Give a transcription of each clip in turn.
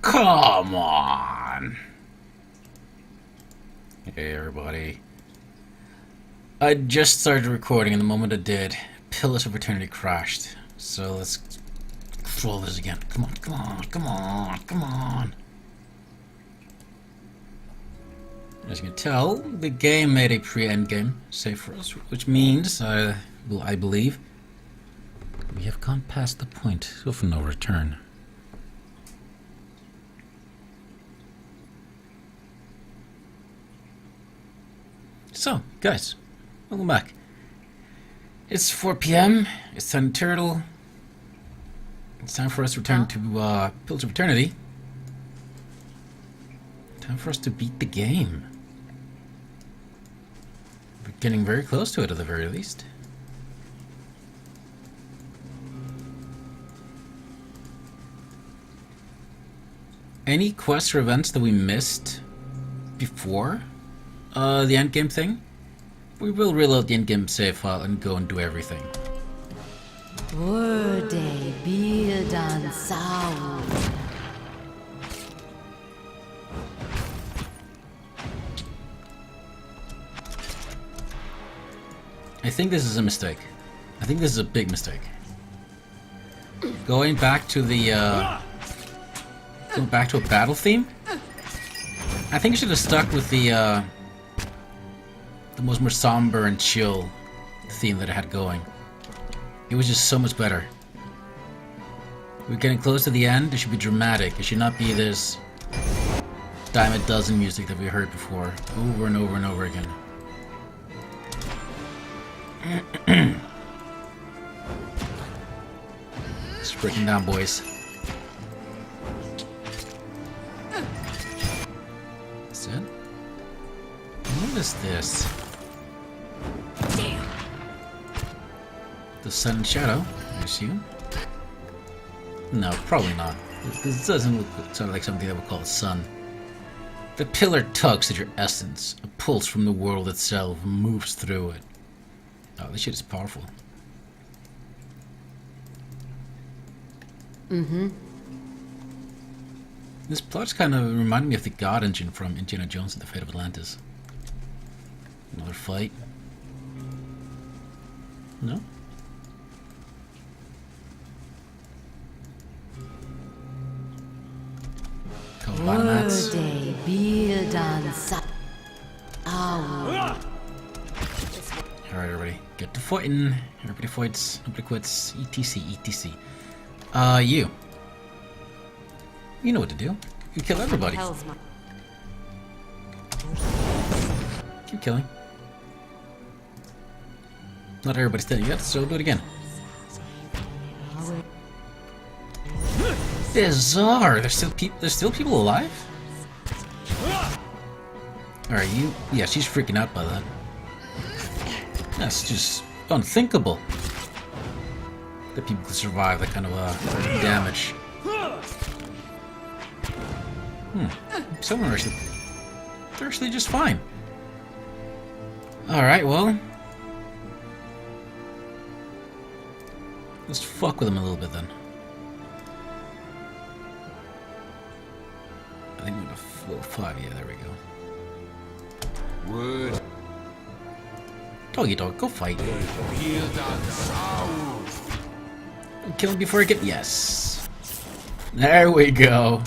Come on! Hey everybody. I just started recording and the moment I did, Pillars of Eternity crashed. So let's roll this again. Come on, come on, come on, come on. As you can tell, the game made a pre-endgame save for us, which means, I believe, we have gone past the point of no return. So, guys, welcome back. It's 4 p.m. It's time to turtle. It's time for us to return to Pillars of Eternity. Time for us to beat the game. We're getting very close to it at the very least. Any quests or events that we missed before the endgame thing, we will reload the endgame save file and go and do everything. Urde Bildan Saul. I think this is a mistake. I think this is a big mistake. Going back to the going back to a battle theme. I think I should have stuck with the more somber and chill theme that I had going. It was just so much better. We're getting close to the end. It should be dramatic. It should not be this dime a dozen music that we heard before, over and over and over again. Just breaking down, boys. That's it. What is this? The sun and shadow, I assume. No, probably not. This doesn't sound like something that would call the sun. The pillar tugs at your essence. A pulse from the world itself moves through it. Oh, this shit is powerful. This plot's kind of reminding me of the God Engine from Indiana Jones and the Fate of Atlantis. Another fight. No? Urde Bildan Saul. Alright, everybody. Get to fighting. Everybody fights. Nobody quits. ETC, ETC. You. You know what to do. You kill everybody. Keep killing. Not everybody's dead yet, so do it again. Bizarre. There's still people alive? Alright, you... Yeah, she's freaking out by that. That's just unthinkable. That people could survive that kind of damage. Some are actually... They're actually just fine. Alright, well... Let's fuck with them a little bit then. I think we're gonna 4-5, yeah, there we go. Word. Doggy dog, go fight. Kill him before I get... Yes. There we go.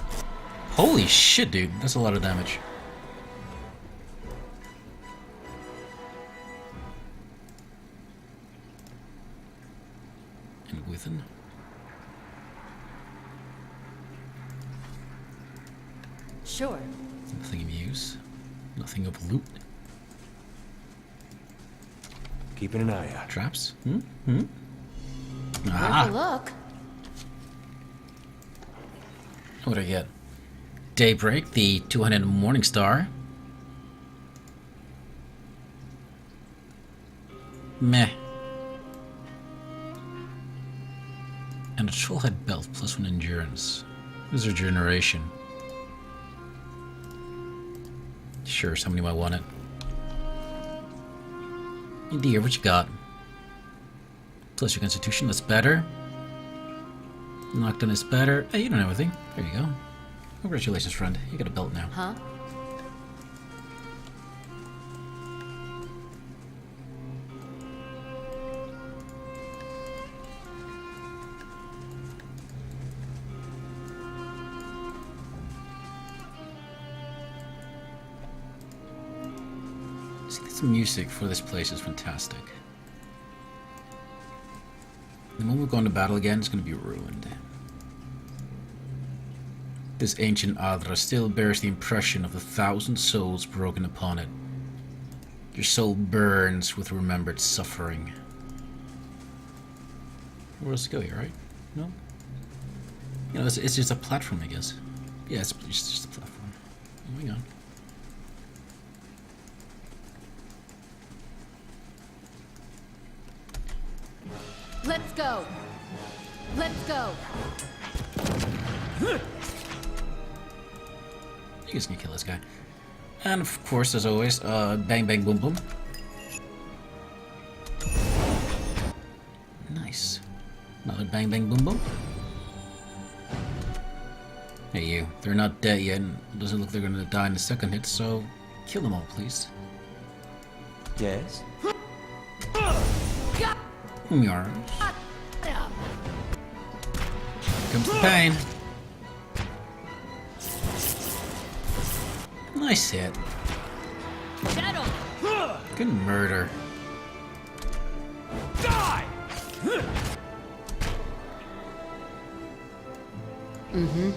Holy shit, dude. That's a lot of damage. And within. Sure. Nothing of use. Nothing of loot. Keeping an eye out. Traps? Worth a look. What do I get? Daybreak, the 200 Morning Star. Meh. And a Trollhead Belt plus 1 endurance. This is regeneration. Sure, somebody might want it. Dear, what you got? Plus your constitution, that's better. Knockdown is better. Hey, you don't have anything. There you go. Congratulations, friend. You got a belt now. Huh? See, this music for this place is fantastic. The moment we go into battle again, it's going to be ruined. This ancient Adra still bears the impression of the 1,000 souls broken upon it. Your soul burns with remembered suffering. Where else to go here, right? No? You know, it's just a platform, I guess. Yeah, it's just a platform. Moving on. Let's go. Let's go. You guys can kill this guy. And of course, as always, bang bang boom boom. Nice. Another bang bang boom boom. Hey you, they're not dead yet, and it doesn't look like they're gonna die in the second hit, so kill them all, please. Yes? Yarn. Comes the pain. Nice hit. Shadow. Good murder. Die! Mm-hmm.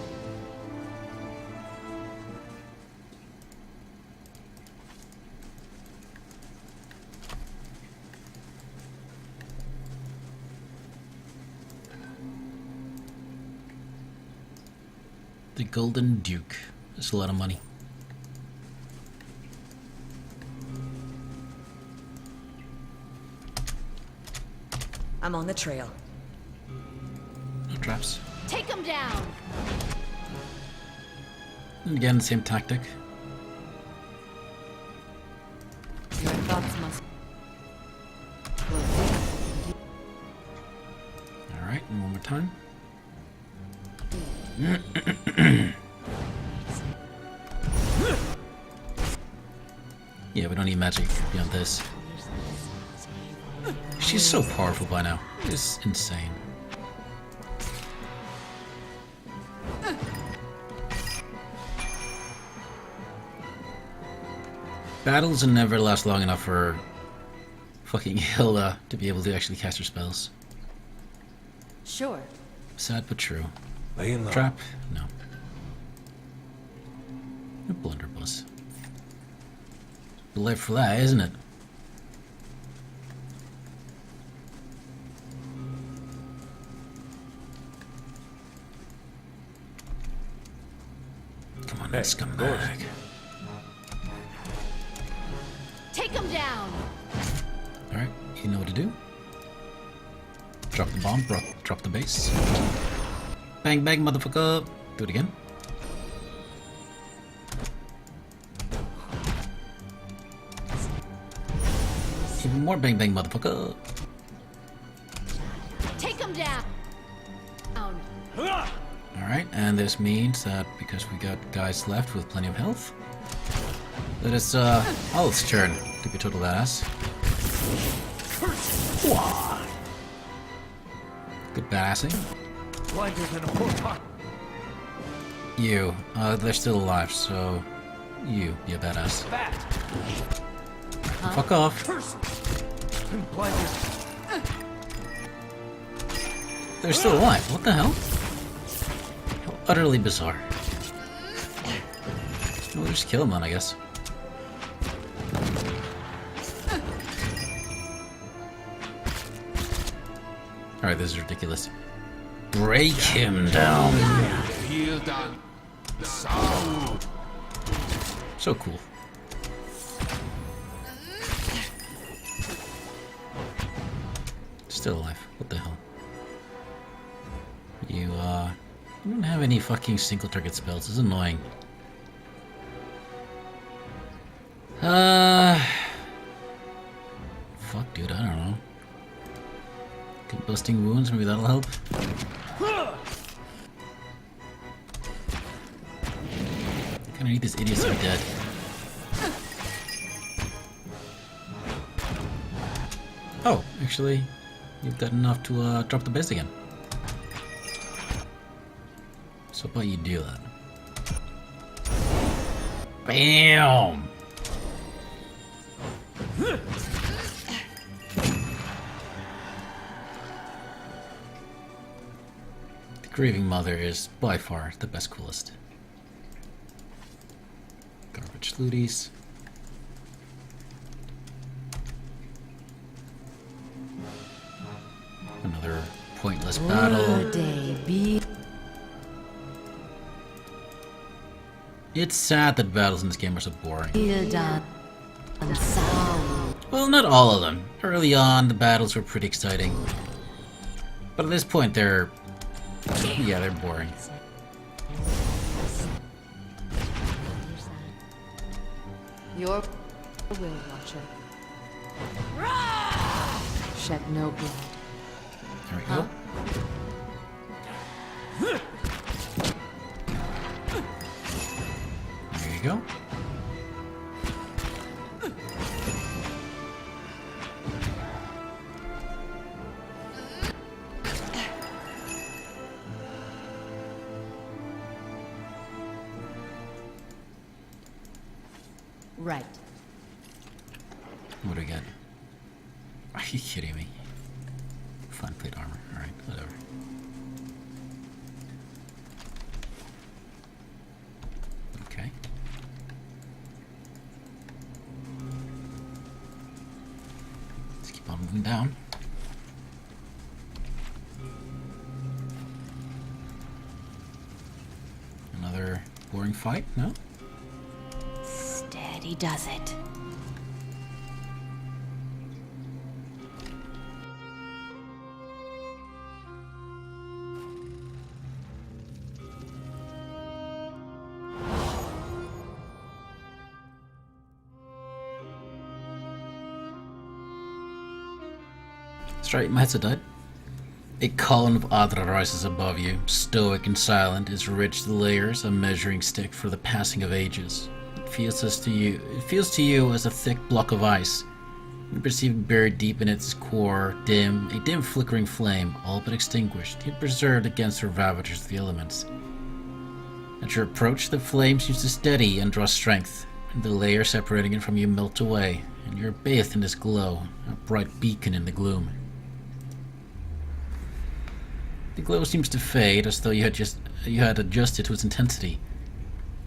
The Golden Duke. That's a lot of money. I'm on the trail. No traps. Take him down. And again, same tactic. Your thoughts must. Alright, and one more time. Yeah, we don't need magic beyond this. She's so powerful by now. It's insane. Battles never last long enough for fucking Hilda to be able to actually cast her spells. Sure. Sad but true. Laying low. Trap? No. A blunderbuss. Live for that, isn't it? Come on, Hey, scumbag. Take him down. Alright, you know what to do. Drop the bomb, drop the base. Bang bang, motherfucker! Do it again. Even more bang bang, motherfucker! Take him down. Alright, and this means that because we got guys left with plenty of health, let us, it's turn to be a total badass. Wah. Good badassing. Blinder than a pork. You, they're still alive, so you be a badass. Fat. Fuck off. Blinder. They're still alive. What the hell? How utterly bizarre. We'll just kill them then, I guess. Alright, this is ridiculous. Break him down. So cool. Still alive. What the hell? You don't have any fucking single target spells. It's annoying. Fuck, dude, I don't know. Busting wounds, maybe that'll help. I need these idiots to be dead. Oh, actually, you've got enough to drop the base again. So how about you do that? BAM! The Grieving Mother is by far the best, coolest. Garbage looties. Another pointless battle. It's sad that battles in this game are so boring. Well, not all of them. Early on, the battles were pretty exciting. But at this point, they're boring. You're a Will Watcher. Shed no blood. There we go. There you go. Right. What do we get? Are you kidding me? Fine plate armor. Alright, whatever. Okay. Let's keep on moving down. Another boring fight? No? Steady does it. Straight, my headset died. A column of Adra rises above you, stoic and silent, its rich layers a measuring stick for the passing of ages. It feels to you as a thick block of ice. You perceive it buried deep in its core, a dim flickering flame, all but extinguished, yet preserved against the ravagers of the elements. At your approach, the flame seems to steady and draw strength, and the layer separating it from you melt away, and you're bathed in this glow, a bright beacon in the gloom. The glow seems to fade, as though you had adjusted to its intensity.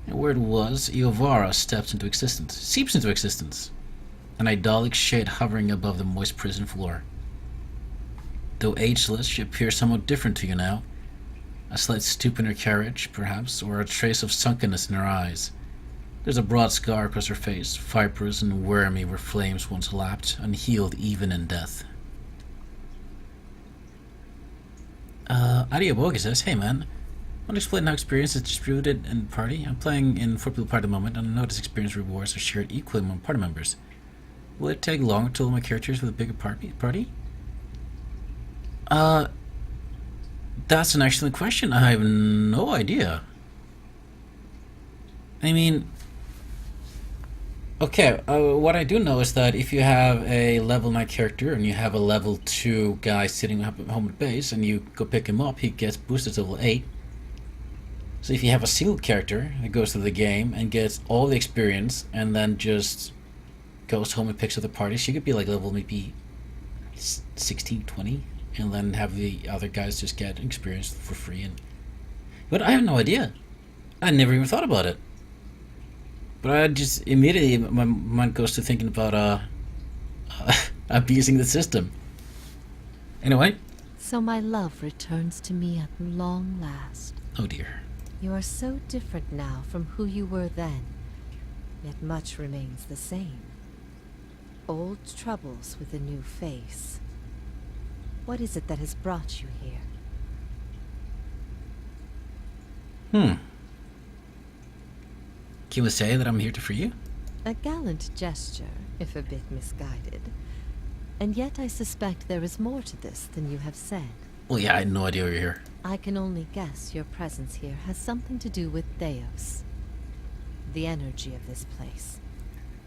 And where it was, Iovara steps into existence, seeps into existence, an idyllic shade hovering above the moist prison floor. Though ageless, she appears somewhat different to you now. A slight stoop in her carriage, perhaps, or a trace of sunkenness in her eyes. There's a broad scar across her face, fibrous and wormy where flames once lapped, unhealed even in death. Adiabogi says, "Hey man, want to explain how experience is distributed in party? I'm playing in 4 people party at the moment, and I notice experience rewards are shared equally among party members. Will it take long to level my characters with a bigger party? That's an excellent question. I have no idea. I mean, okay, what I do know is that if you have a level 9 character and you have a level 2 guy sitting home at base and you go pick him up, he gets boosted to level 8. So if you have a single character that goes through the game and gets all the experience and then just goes home and picks up the party, she could be like level maybe 16, 20, and then have the other guys just get experience for free. But I have no idea. I never even thought about it. But I just immediately, my mind goes to thinking about abusing the system. Anyway. So my love returns to me at long last. Oh dear. You are so different now from who you were then, yet much remains the same. Old troubles with a new face. What is it that has brought you here? Can we say that I'm here to free you? A gallant gesture, if a bit misguided. And yet I suspect there is more to this than you have said. Well, yeah, I had no idea you're here. I can only guess your presence here has something to do with Theos. The energy of this place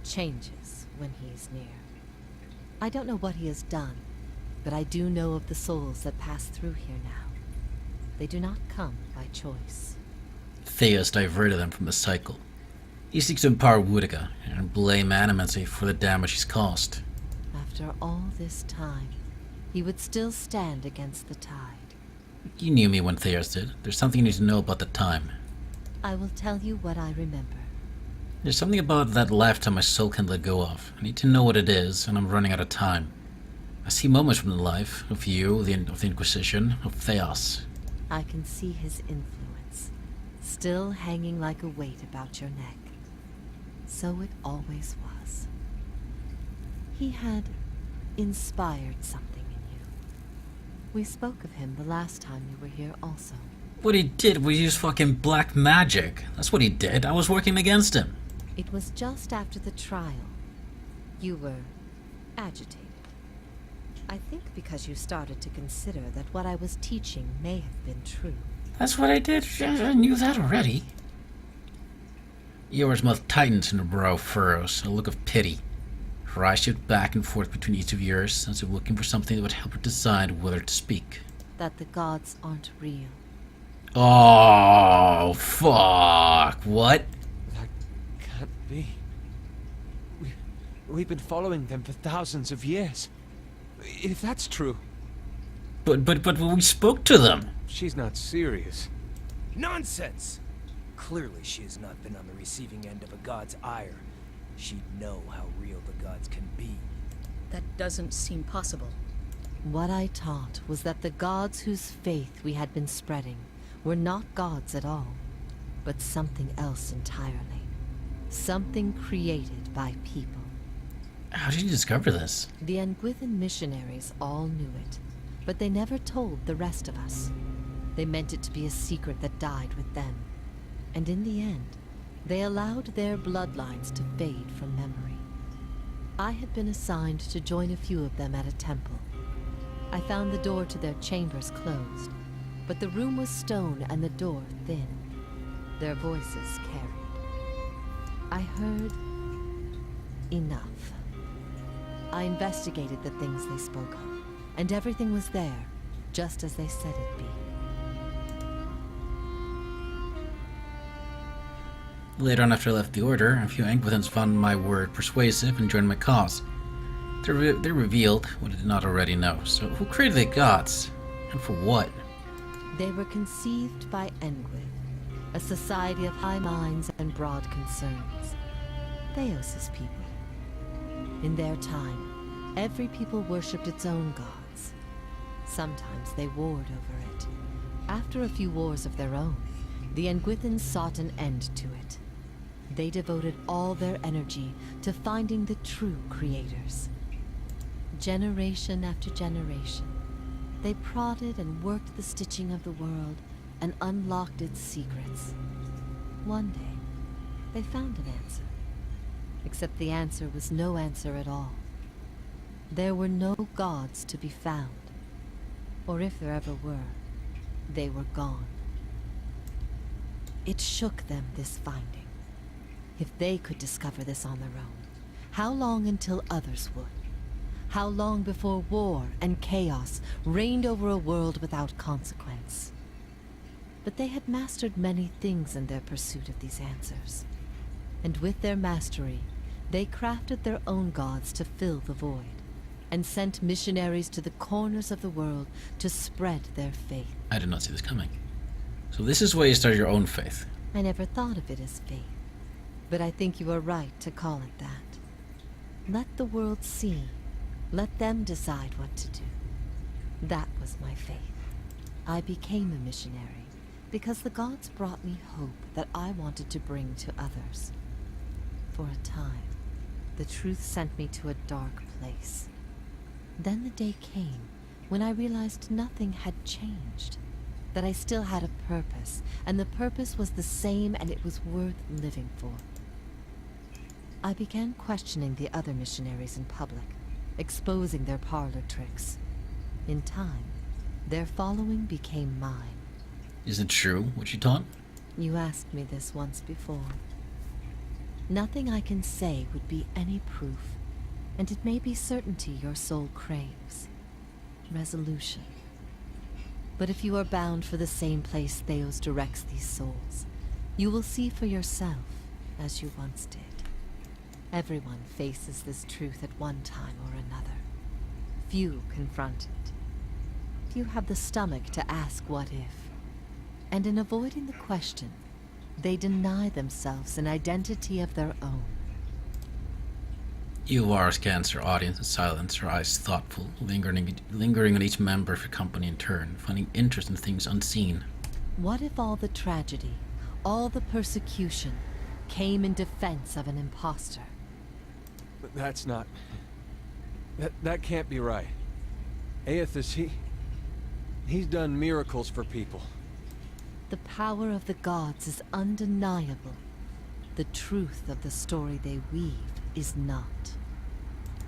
changes when he's near. I don't know what he has done, but I do know of the souls that pass through here now. They do not come by choice. Theos diverted them from the cycle. He seeks to empower Wudiga and blame Animancy for the damage he's caused. After all this time, he would still stand against the tide. You knew me when Theos did. There's something you need to know about the time. I will tell you what I remember. There's something about that lifetime my soul can't let go of. I need to know what it is, and I'm running out of time. I see moments from the life of you, of the Inquisition, of Theos. I can see his influence, still hanging like a weight about your neck. So it always was. He had inspired something in you. We spoke of him the last time you were here also. What he did was use fucking black magic. That's what he did. I was working against him. It was just after the trial. You were agitated. I think because you started to consider that what I was teaching may have been true. That's what I did. I knew that already. Yours mouth tightens and her brow furrows, a look of pity. Her eyes shift back and forth between each of yours, as if looking for something that would help her decide whether to speak. That the gods aren't real. Oh, fuck. What? That can't be. We've been following them for thousands of years. If that's true... But we spoke to them. She's not serious. Nonsense! Clearly she has not been on the receiving end of a god's ire. She'd know how real the gods can be. That doesn't seem possible. What I taught was that the gods whose faith we had been spreading were not gods at all, but something else entirely. Something created by people. How did you discover this? The Nguithan missionaries all knew it, but they never told the rest of us. They meant it to be a secret that died with them. And in the end, they allowed their bloodlines to fade from memory. I had been assigned to join a few of them at a temple. I found the door to their chambers closed, but the room was stone and the door thin. Their voices carried. I heard enough. I investigated the things they spoke of, and everything was there, just as they said it'd be. Later on, after I left the Order, a few Anquithans found my word persuasive and joined my cause. They revealed what I did not already know. So, who created the gods? And for what? They were conceived by Engwyth, a society of high minds and broad concerns. Theos' people. In their time, every people worshipped its own gods. Sometimes they warred over it. After a few wars of their own, the Nguithans sought an end to it. They devoted all their energy to finding the true creators. Generation after generation, they prodded and worked the stitching of the world and unlocked its secrets. One day, they found an answer. Except the answer was no answer at all. There were no gods to be found. Or if there ever were, they were gone. It shook them, this finding. If they could discover this on their own, how long until others would? How long before war and chaos reigned over a world without consequence? But they had mastered many things in their pursuit of these answers. And with their mastery, they crafted their own gods to fill the void, and sent missionaries to the corners of the world to spread their faith. I did not see this coming. So this is where you start your own faith. I never thought of it as faith, but I think you are right to call it that. Let the world see. Let them decide what to do. That was my faith. I became a missionary because the gods brought me hope that I wanted to bring to others. For a time, the truth sent me to a dark place. Then the day came when I realized nothing had changed, that I still had a purpose, and the purpose was the same and it was worth living for. I began questioning the other missionaries in public, exposing their parlor tricks. In time, their following became mine. Is it true what you taught? You asked me this once before. Nothing I can say would be any proof, and it may be certainty your soul craves. Resolution. But if you are bound for the same place Theos directs these souls, you will see for yourself, as you once did. Everyone faces this truth at one time or another. Few confront it. Few have the stomach to ask what if. And in avoiding the question, they deny themselves an identity of their own. Yuvar scans her audience in silence, her eyes thoughtful, lingering on each member of her company in turn, finding interest in things unseen. What if all the tragedy, all the persecution, came in defense of an imposter? But that's not... That can't be right. Aethys, he's done miracles for people. The power of the gods is undeniable. The truth of the story they weave is not.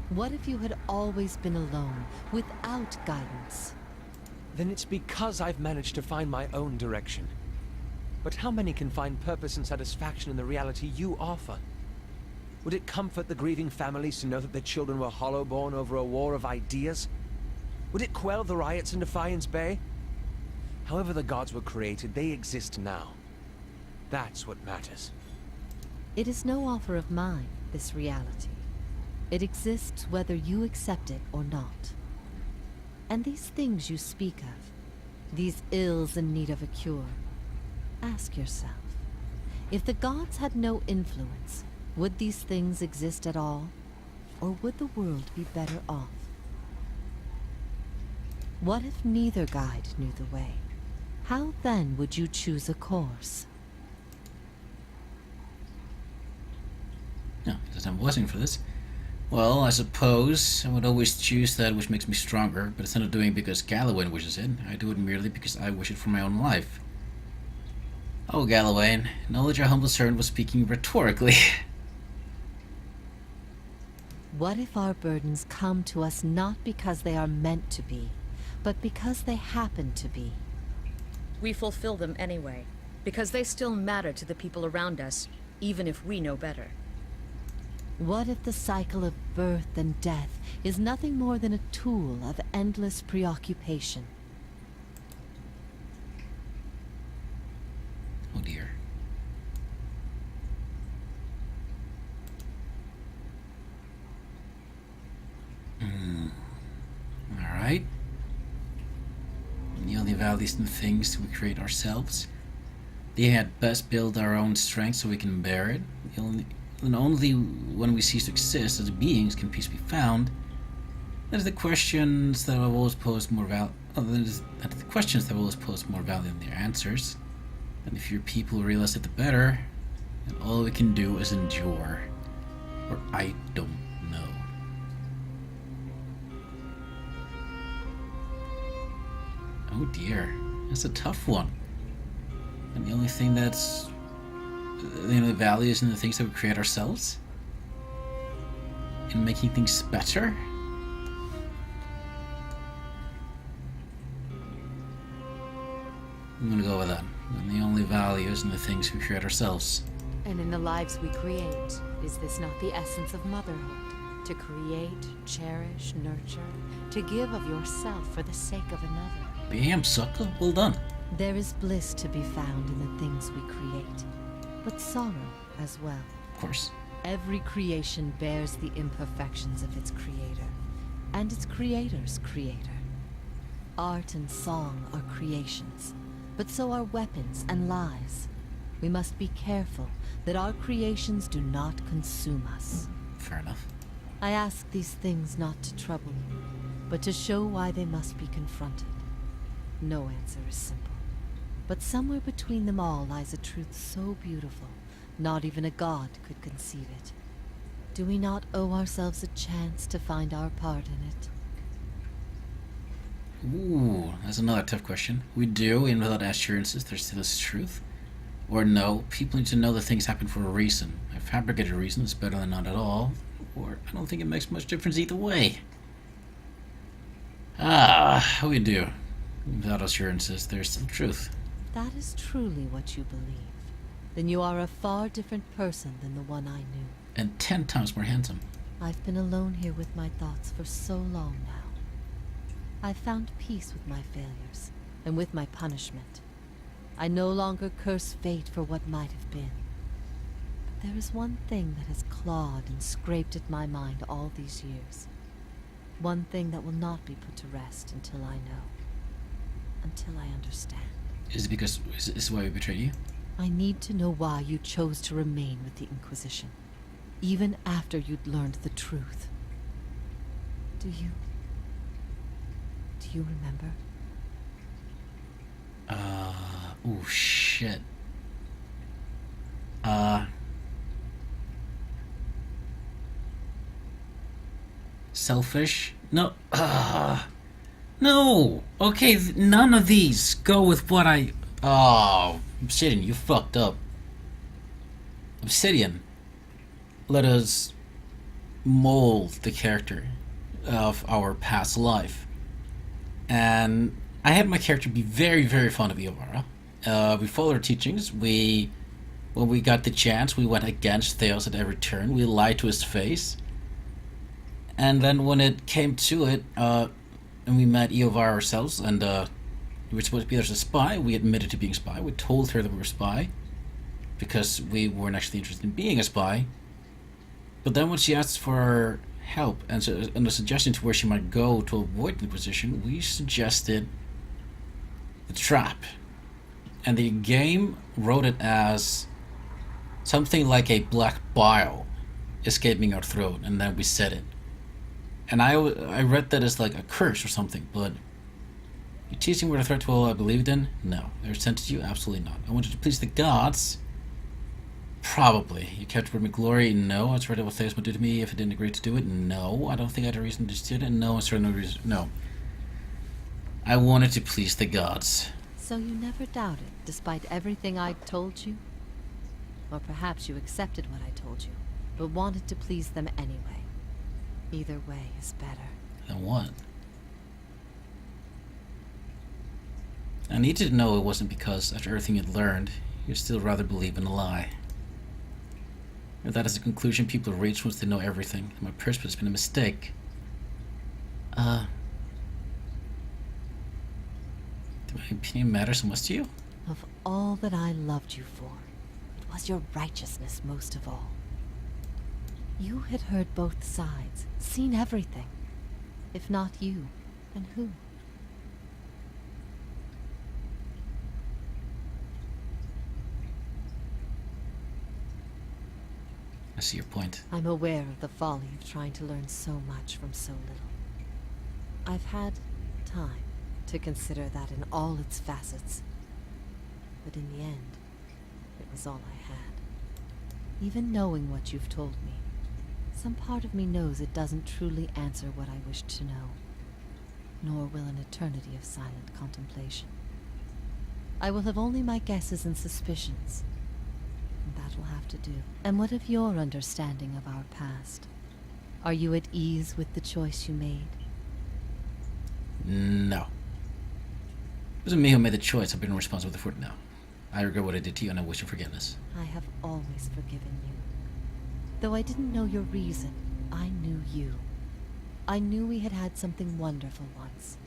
What if you had always been alone, without guidance? Then it's because I've managed to find my own direction. But how many can find purpose and satisfaction in the reality you offer? Would it comfort the grieving families to know that their children were hollow-born over a war of ideas? Would it quell the riots in Defiance Bay? However the gods were created, they exist now. That's what matters. It is no offer of mine, this reality. It exists whether you accept it or not. And these things you speak of, these ills in need of a cure, ask yourself, if the gods had no influence, would these things exist at all? Or would the world be better off? What if neither guide knew the way? How then would you choose a course? No, it doesn't have a blessing for this. Well, I suppose I would always choose that which makes me stronger, but instead of doing it because Galawain wishes it, I do it merely because I wish it for my own life. Oh, Galawain, know that your humble servant was speaking rhetorically. What if our burdens come to us not because they are meant to be, but because they happen to be? We fulfill them anyway, because they still matter to the people around us, even if we know better. What if the cycle of birth and death is nothing more than a tool of endless preoccupation? Oh dear. Alright. The only values and things we create ourselves. They had best build our own strength so we can bear it. And only when we cease to exist as beings can peace be found. That is the questions that have always posed more value. That is the questions that have always posed more value than their answers. And if your people realize it, the better. And all we can do is endure. Or I don't know. Oh dear, that's a tough one. And the only thing that's the values and the things that we create ourselves in making things better. I'm gonna go with that. And the only values and the things we create ourselves. And in the lives we create, is this not the essence of motherhood? To create, cherish, nurture, to give of yourself for the sake of another. Bam, sucker. Well done. There is bliss to be found in the things we create, but sorrow as well. Of course. Every creation bears the imperfections of its creator, and its creator's creator. Art and song are creations, but so are weapons and lies. We must be careful that our creations do not consume us. Fair enough. I ask these things not to trouble you, but to show why they must be confronted. No answer is simple, but somewhere between them all lies a truth so beautiful, not even a god could conceive it. Do we not owe ourselves a chance to find our part in it? Ooh, that's another tough question. We do, and without assurances, there still is truth. Or no, people need to know that things happen for a reason. A fabricated reason is better than not at all. Or I don't think it makes much difference either way. We do. Without assurances, there's still truth. That is truly what you believe. then you are a far different person than the one I knew. And 10 times more handsome. I've been alone here with my thoughts for so long now. I've found peace with my failures, and with my punishment. I no longer curse fate for what might have been. But there is one thing that has clawed and scraped at my mind all these years. One thing that will not be put to rest until I know. Until I understand. Is it because is this why we betrayed you? I need to know why you chose to remain with the Inquisition, even after you'd learned the truth. Do you remember? Oh shit. Selfish? No. No! Okay, none of these go with what I... Oh, Obsidian, you fucked up. Obsidian let us mold the character of our past life. And I had my character be very, very fond of Iovara. We followed her teachings. When we got the chance, we went against Theos at every turn. We lied to his face. And then when it came to it, and we met Iovara ourselves, and we were supposed to be there as a spy. We admitted to being a spy. We told her that we were a spy, because we weren't actually interested in being a spy. But then when she asked for help and a suggestion to where she might go to avoid the Inquisition, we suggested the trap. And the game wrote it as something like a black bile escaping our throat, and then we said it. And I read that as like a curse or something, but you teaching were a threat to all I believed in? No. I resented you? Absolutely not. I wanted to please the gods? Probably. You kept bringing glory? No. I was ready what Theos would do to me if I didn't agree to do it? No. I don't think I had a reason to do it? No. I certainly no reason. No. I wanted to please the gods. So you never doubted, despite everything I'd told you? Or perhaps you accepted what I told you, but wanted to please them anyway. Either way is better. Then what? I needed to know it wasn't because, after everything you'd learned, you still rather believe in a lie. Or that is the conclusion people reach once they know everything. My perspective has been a mistake. Do my opinion matter so much to you? Of all that I loved you for, it was your righteousness most of all. You had heard both sides, seen everything. If not you, then who? I see your point. I'm aware of the folly of trying to learn so much from so little. I've had time to consider that in all its facets. But in the end, it was all I had. Even knowing what you've told me, some part of me knows it doesn't truly answer what I wished to know, nor will an eternity of silent contemplation. I will have only my guesses and suspicions, and that will have to do. And what of your understanding of our past? Are you at ease with the choice you made? No. It wasn't me who made the choice. I've been responsible for it now. I regret what I did to you, and I wish you forgiveness. I have always forgiven you. Though I didn't know your reason, I knew you. I knew we had had something wonderful once.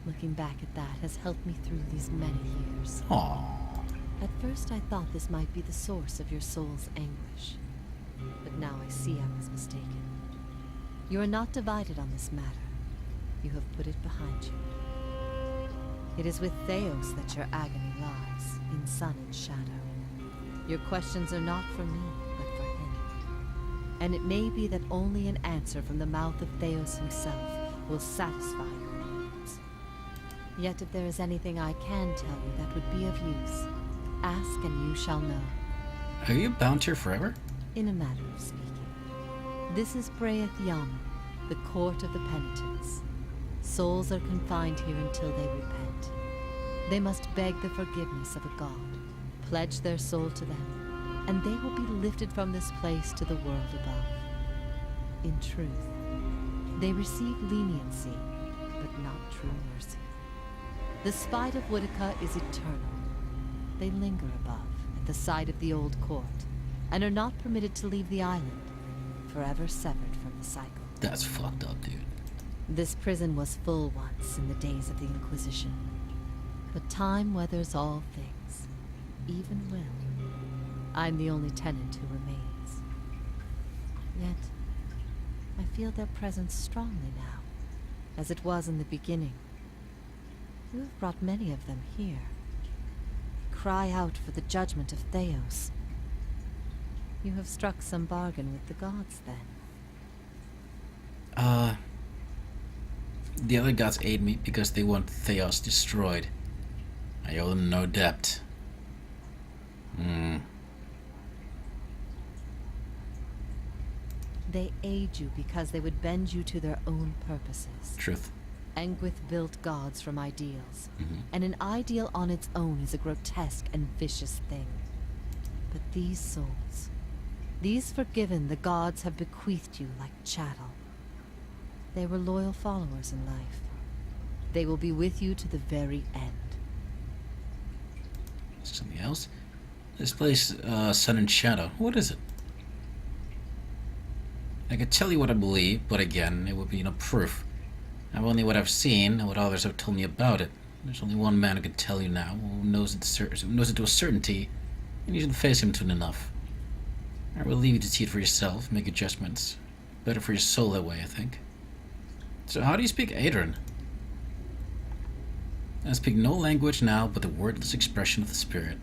Looking back at that has helped me through these many years. Aww. At first I thought this might be the source of your soul's anguish. But now I see I was mistaken. You are not divided on this matter. You have put it behind you. It is with Theos that your agony lies, in sun and shadow. Your questions are not for me, but for him. And it may be that only an answer from the mouth of Theos himself will satisfy your needs. Yet if there is anything I can tell you that would be of use, ask and you shall know. Are you bound here forever? In a matter of speaking. This is Breath Yamen, the court of the penitents. Souls are confined here until they repent. They must beg the forgiveness of a god, pledge their soul to them, and they will be lifted from this place to the world above. In truth, they receive leniency, but not true mercy. The spite of Woodica is eternal. They linger above at the side of the old court, and are not permitted to leave the island, forever severed from the cycle. That's fucked up, dude. This prison was full once in the days of the Inquisition. But time weathers all things, even will. I'm the only tenant who remains. Yet, I feel their presence strongly now, as it was in the beginning. You have brought many of them here. Cry out for the judgment of Theos. You have struck some bargain with the gods, then. The other gods aid me because they want Theos destroyed. I owe them no debt. They aid you because they would bend you to their own purposes. Truth. Engwith built gods from ideals, and an ideal on its own is a grotesque and vicious thing. But these souls, these forgiven the gods have bequeathed you like chattel. They were loyal followers in life. They will be with you to the very end. Something else? This place, Sun and Shadow. What is it? I could tell you what I believe, but again, it would be no proof. I've only what I've seen and what others have told me about it. There's only one man who can tell you now, who knows it to a certainty, and you should face him soon enough. I will leave you to see it for yourself, make adjustments. Better for your soul that way, I think. So how do you speak Adrian? I speak no language now but the wordless expression of the spirit.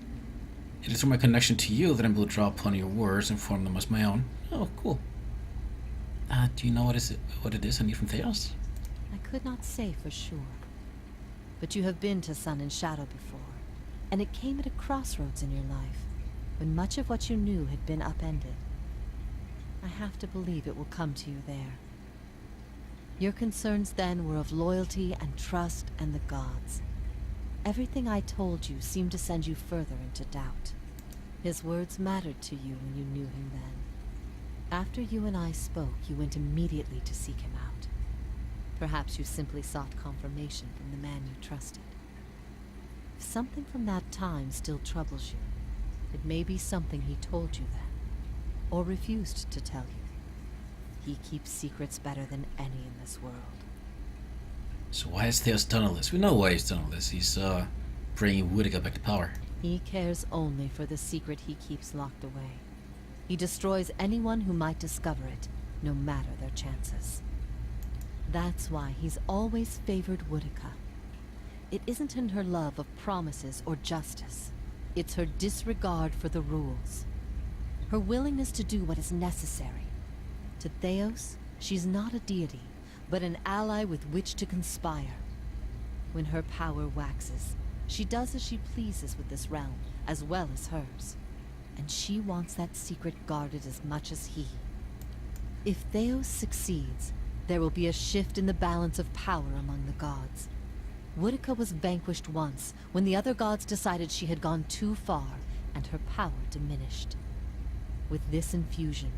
It is through my connection to you that I'm able to draw upon your words and form them as my own. Oh, cool. Do you know what it is I need from Theos? I could not say for sure. But you have been to Sun and Shadow before, and it came at a crossroads in your life, when much of what you knew had been upended. I have to believe it will come to you there. Your concerns then were of loyalty and trust and the gods. Everything I told you seemed to send you further into doubt. His words mattered to you when you knew him then. After you and I spoke, you went immediately to seek him out. Perhaps you simply sought confirmation from the man you trusted. If something from that time still troubles you, it may be something he told you then, or refused to tell you. He keeps secrets better than any in this world. So why has Theos done all this? We know why he's done all this. He's, bringing Boudica back to power. He cares only for the secret he keeps locked away. He destroys anyone who might discover it, no matter their chances. That's why he's always favored Boudica. It isn't in her love of promises or justice. It's her disregard for the rules. Her willingness to do what is necessary. To Theos, she's not a deity, but an ally with which to conspire. When her power waxes, she does as she pleases with this realm, as well as hers. And she wants that secret guarded as much as he. If Theos succeeds, there will be a shift in the balance of power among the gods. Boudica was vanquished once, when the other gods decided she had gone too far, and her power diminished. With this infusion,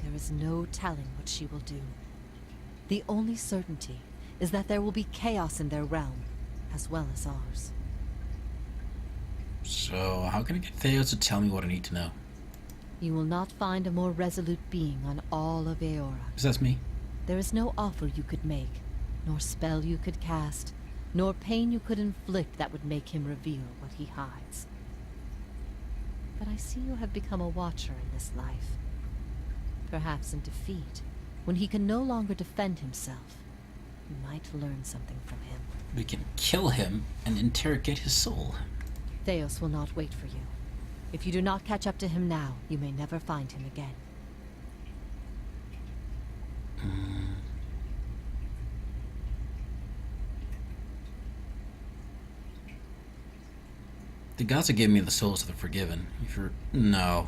there is no telling what she will do. The only certainty is that there will be chaos in their realm, as well as ours. So, how can I get Theos to tell me what I need to know? You will not find a more resolute being on all of Eora. Because that's me. There is no offer you could make, nor spell you could cast, nor pain you could inflict that would make him reveal what he hides. But I see you have become a watcher in this life. Perhaps in defeat, when he can no longer defend himself, you might learn something from him. We can kill him and interrogate his soul. Theos will not wait for you. If you do not catch up to him now, you may never find him again. The gods have given me the souls of the forgiven. No.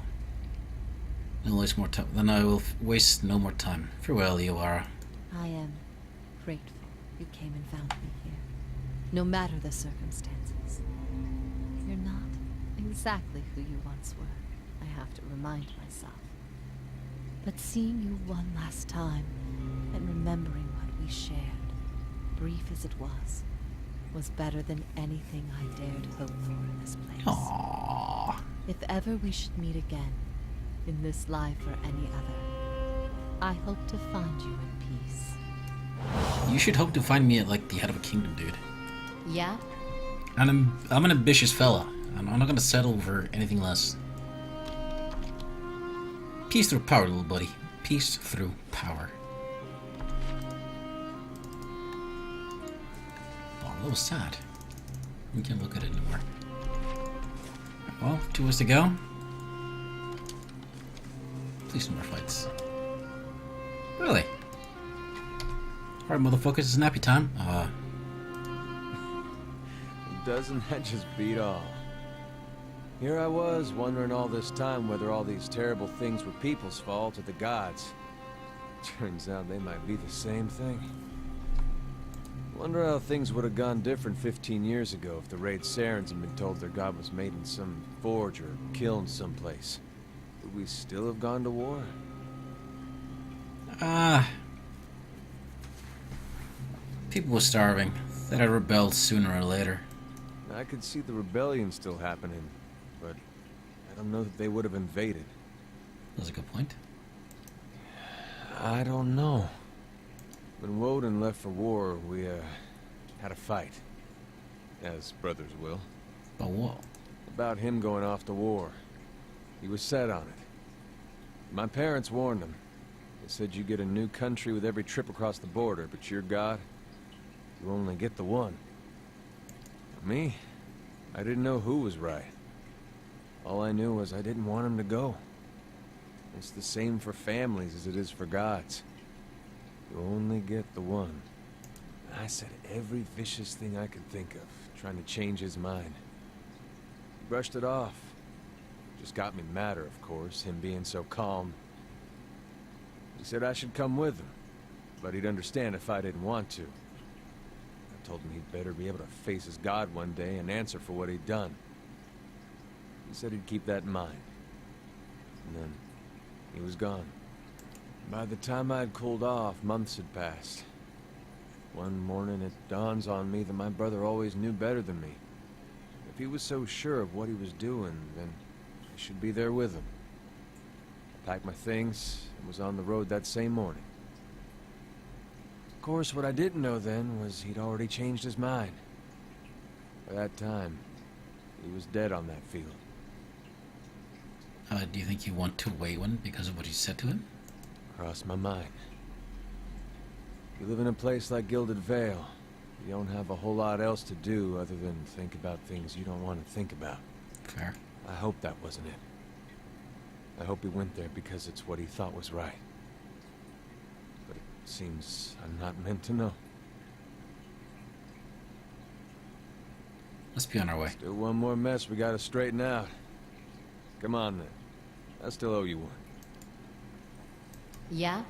I'll waste more time. Then I will waste no more time. Farewell, Iwara. I am grateful you came and found me here. No matter the circumstances. You're not exactly who you once were, I have to remind myself. But seeing you one last time, and remembering what we shared, brief as it was better than anything I dared hope for in this place. Aww. If ever we should meet again, in this life or any other, I hope to find you in peace. You should hope to find me at, like, the head of a kingdom, dude. Yeah? And I'm an ambitious fella. I'm not gonna settle for anything less. Peace through power, little buddy. Peace through power. Oh, that was sad. We can't look at it anymore. Well, 2 ways to go. Please no more fights. Really? Alright, motherfuckers, it's nappy time. Doesn't that just beat all? Here I was, wondering all this time whether all these terrible things were people's fault or the gods. Turns out they might be the same thing. Wonder how things would have gone different 15 years ago if the Raid Sarens had been told their god was made in some forge or kiln someplace. Would we still have gone to war? People were starving. They'd have rebelled sooner or later. I could see the rebellion still happening, but I don't know that they would have invaded. That's a good point. I don't know. When Woden left for war, we, had a fight. As brothers will. But what? About him going off to war. He was set on it. My parents warned him. They said you get a new country with every trip across the border, but your god, you only get the one. Me? I didn't know who was right. All I knew was I didn't want him to go. It's the same for families as it is for gods. You only get the one. I said every vicious thing I could think of, trying to change his mind. He brushed it off. Just got me madder, of course, him being so calm. He said I should come with him, but he'd understand if I didn't want to. I told him he'd better be able to face his god one day and answer for what he'd done. He said he'd keep that in mind. And then he was gone. By the time I'd cooled off, months had passed. One morning it dawns on me that my brother always knew better than me. If he was so sure of what he was doing, then I should be there with him. I packed my things and was on the road that same morning. Of course, what I didn't know then was he'd already changed his mind. By that time, he was dead on that field. Do you think you want to Waywin because of what you said to him? Crossed my mind. You live in a place like Gilded Vale. You don't have a whole lot else to do other than think about things you don't want to think about. Fair. I hope that wasn't it. I hope he went there because it's what he thought was right. But it seems I'm not meant to know. Let's be on our way. Still one more mess we gotta straighten out. Come on then. I still owe you one. Yeah?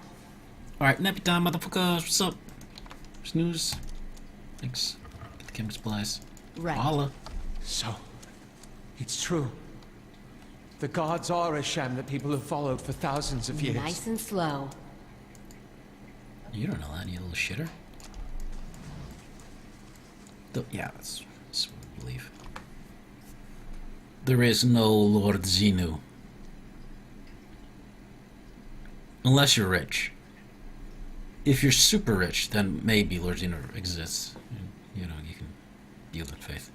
Alright, nappy time, motherfuckers. What's up? Snooze. Thanks. Get the camera supplies. Right. Holla. So, it's true. The gods are a sham that people have followed for thousands of years. Nice and slow. You don't know that, you little shitter. Yeah, that's what I believe. There is no Lord Xenu. Unless you're rich. If you're super rich, then maybe Lord Xenu exists. You know, you can deal with faith.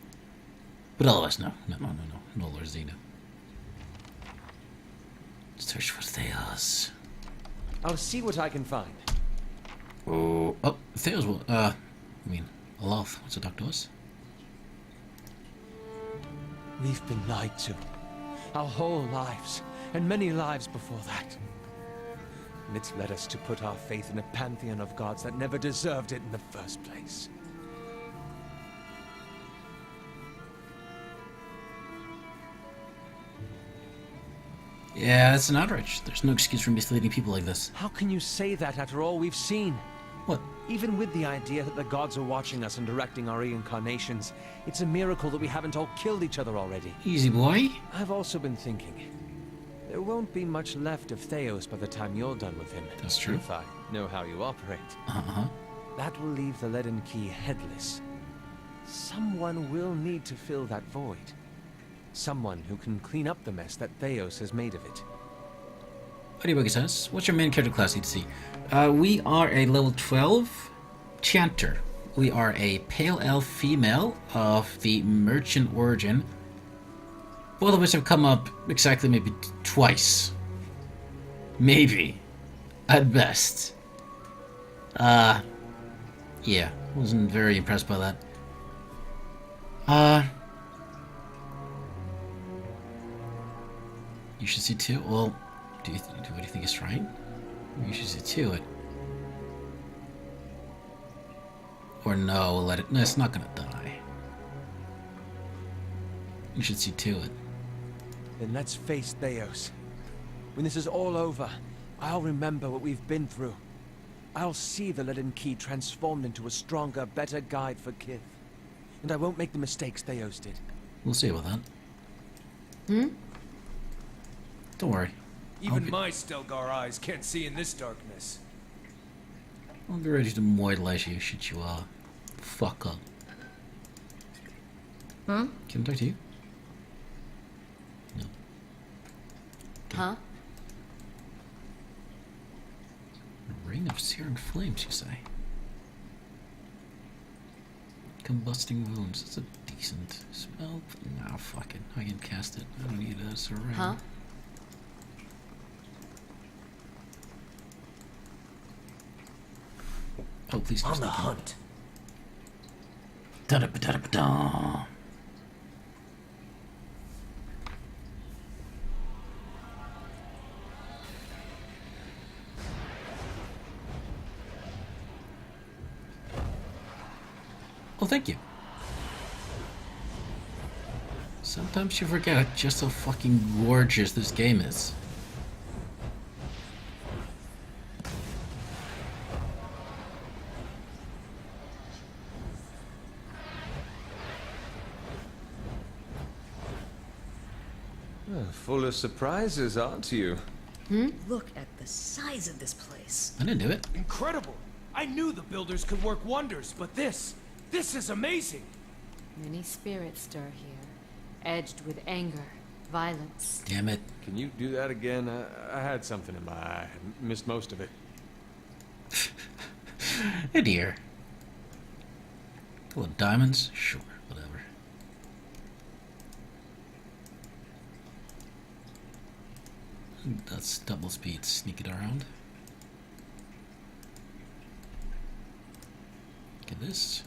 But otherwise, no Lord Xenu. Search for Theos. I'll see what I can find. Oh, Theos will, Aloth, what's it talk to us? We've been lied to. Our whole lives, and many lives before that. And it's led us to put our faith in a pantheon of gods that never deserved it in the first place. Yeah, it's an outrage. There's no excuse for misleading people like this. How can you say that after all we've seen? What? Even with the idea that the gods are watching us and directing our reincarnations, it's a miracle that we haven't all killed each other already. Easy boy. I've also been thinking, there won't be much left of Theos by the time you're done with him. That's true. If I know how you operate. Uh-huh. That will leave the Leaden Key headless. Someone will need to fill that void. Someone who can clean up the mess that Theos has made of it. Buddy says, what's your main character class, ETC? We are a level 12 Chanter. We are a pale elf female of the merchant origin. Both of us have come up exactly maybe twice. Maybe. At best. Yeah. Wasn't very impressed by that. You should see two? Well, what do you think is right? You should see two it. Or no, let it. No, it's not gonna die. You should see to it. Then let's face Theos. When this is all over, I'll remember what we've been through. I'll see the Leaden Key transformed into a stronger, better guide for Kith. And I won't make the mistakes Theos did. We'll see about that. Don't worry. Even my Stelgar eyes can't see in this darkness. I'll be ready to moidalize you should you, fuck up. Can I talk to you? No. Huh? A ring of searing flames, you say? Combusting wounds. That's a decent spell. Nah, fuck it. I can cast it. I don't need it as a ring. Huh? Oh, please go On the sneaking. hunt. Da-da-ba-da-ba-da. Oh, thank you. Sometimes you forget just how fucking gorgeous this game is. Full of surprises, aren't you? Look at the size of this place. I didn't do it. Incredible! I knew the builders could work wonders, but this is amazing! Many spirits stir here, edged with anger, violence. Damn it. Can you do that again? I had something in my eye. I missed most of it. Oh dear. Couple of diamonds? Sure, whatever. That's double speed. Sneak it around. Get this.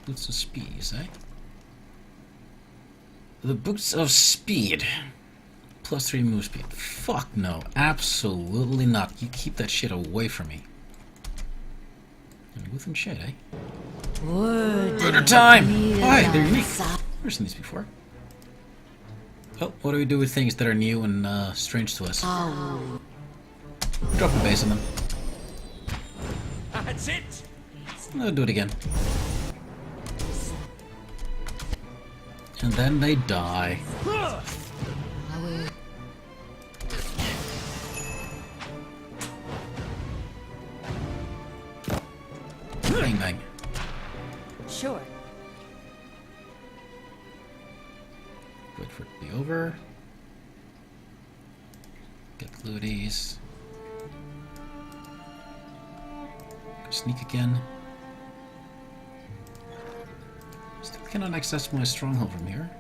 Boots of speed, you say? The boots of speed. +3 move speed. Fuck no. Absolutely not. You keep that shit away from me. And with some shit, eh? Murder time! Hi, they're unique. Never seen these before. Oh, what do we do with things that are new and strange to us? Drop a base on them. That's it! I'll do it again. And then they die. Bang bang. Sure. Wait for it to be over. Get looties. Sneak again. Still cannot access my stronghold from here.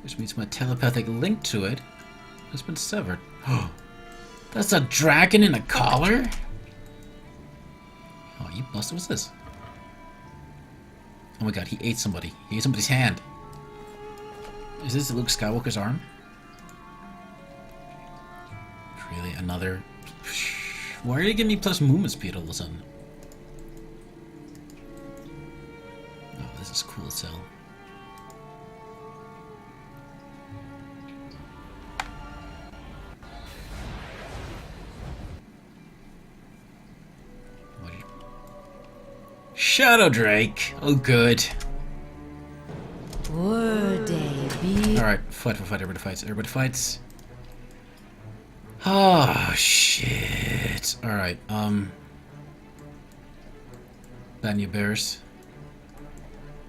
Which means my telepathic link to it has been severed. Oh, that's a dragon in a collar? Oh, you busted. What's this? Oh my god, he ate somebody. He ate somebody's hand. Is this Luke Skywalker's arm? Really? Another? Why are you giving me plus movement speed all of a sudden? Oh, this is cool as hell. Shadow Drake! Oh, good. Alright, fight. Everybody fights. Oh, shit. Alright, Banya Bears.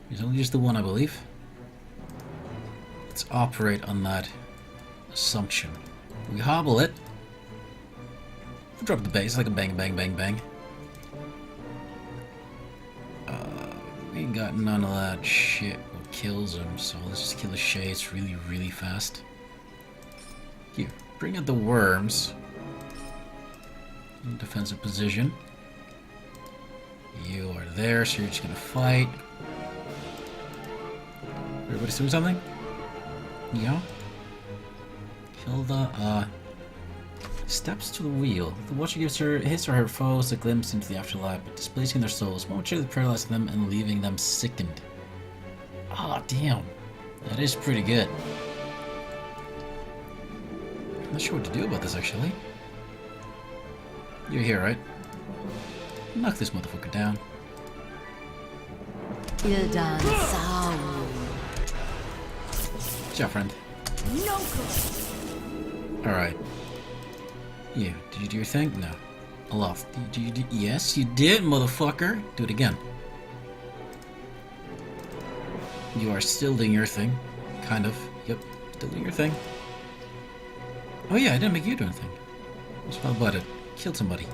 There's only just the one, I believe. Let's operate on that assumption. We hobble it. We drop the base like a bang, bang, bang, bang. We ain't got none of that shit what kills him, so let's just kill the shades really, really fast. Here, bring out the worms. In defensive position. You are there, so you're just gonna fight. Everybody's doing something? Yeah? Kill the, steps to the wheel. The watcher gives his or her foes a glimpse into the afterlife, but displacing their souls, momentarily paralyzing them and leaving them sickened. Ah, damn. That is pretty good. I'm not sure what to do about this, actually. You're here, right? Knock this motherfucker down. Ildan Sau. Good job, friend. No good. Alright. You, did you do your thing? No. Aloft. Yes, you did, motherfucker. Do it again. You are still doing your thing. Kind of. Yep. Still doing your thing. Oh yeah, I didn't make you do anything. What's well about it? Killed somebody.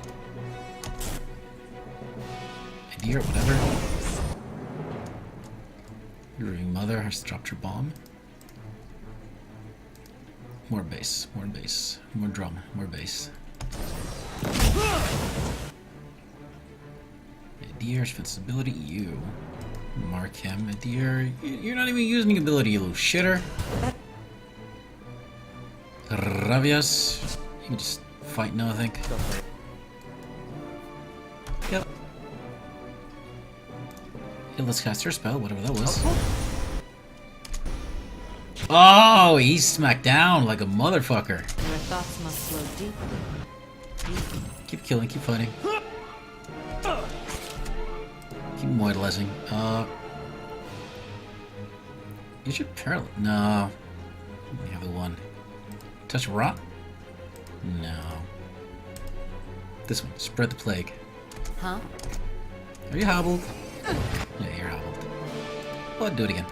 A deer, whatever. Your mother has dropped your bomb. More bass, more bass, more drum, more bass. Adir's defensibility, you. Mark him. Adir, you're not even using ability, you little shitter. Ravias, you can just fight now, I think. Yep. Yeah, let's cast your spell, whatever that was. Oh, he's smacked down like a motherfucker. Your thoughts must flow deeply. Keep killing, keep fighting. Keep mortalizing. You should paralyze. No. We have the one. Touch rot? No. This one. Spread the plague. Huh? Are you hobbled? Yeah, you're hobbled. Well, do it again.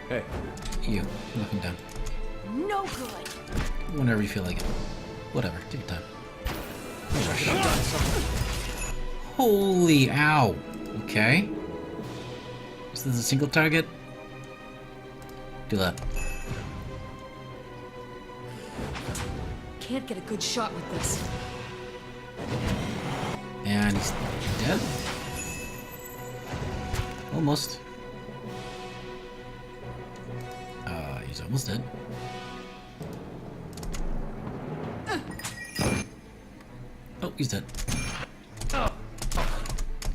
Hey. You. Knock him down. No good. Whenever you feel like it. Whatever. Take your time. Holy ow. Okay. Is this a single target? Do that. Can't get a good shot with this. And he's dead? Almost. He's almost dead. Oh, he's dead. Oh,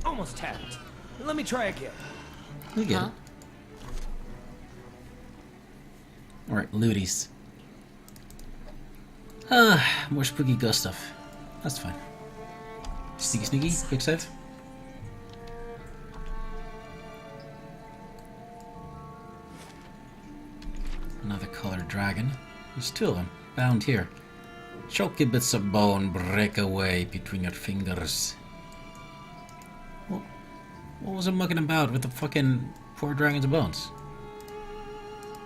almost had it. Let me try again. We get it. Alright, looties. More spooky ghost stuff. That's fine. Sneaky sneaky, quick save. Another colored dragon. There's two of them, bound here. Choky bits of bone break away between your fingers. What was it mucking about with the fucking poor dragon's bones?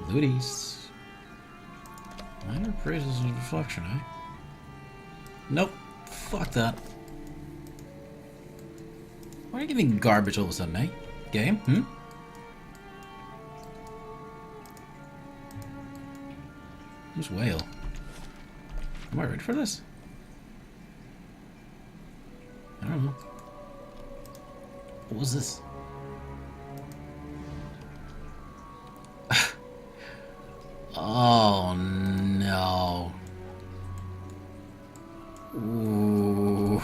Looties. Minor praises and reflection, eh? Nope. Fuck that. Why are you giving garbage all of a sudden, eh? Game? Hmm? Who's Whale? Am I ready for this? I don't know. What was this? Oh no. Ooh.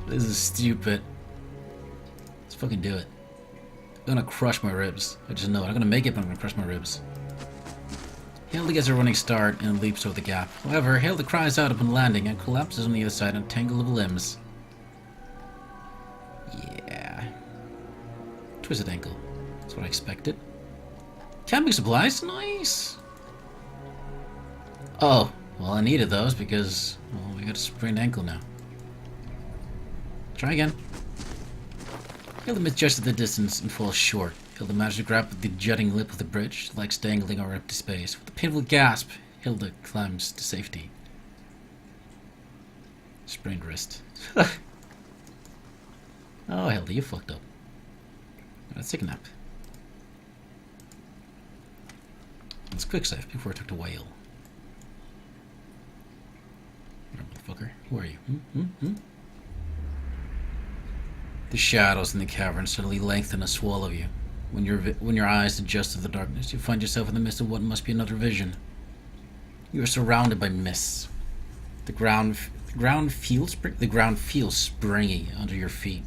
This is stupid. Let's fucking do it. I'm gonna crush my ribs. I just know it. I'm gonna make it, but I'm gonna crush my ribs. Hilda gets a running start and leaps over the gap. However, Hilda cries out upon landing and collapses on the other side in a tangle of limbs. Yeah. Twisted ankle. That's what I expected. Camping supplies? Nice! Oh, well I needed those because, well, we got a sprained ankle now. Try again. Hilda just at the distance and falls short. Hilda manages to grab the jutting lip of the bridge, legs dangling over empty space. With a painful gasp, Hilda climbs to safety. Sprained wrist. Oh, Hilda, you fucked up. Let's take a nap. Let's quick save before I took the whale. Motherfucker, who are you? The shadows in the cavern suddenly lengthen and swallow you. When your eyes adjust to the darkness, you find yourself in the midst of what must be another vision. You are surrounded by mists. The ground feels springy under your feet.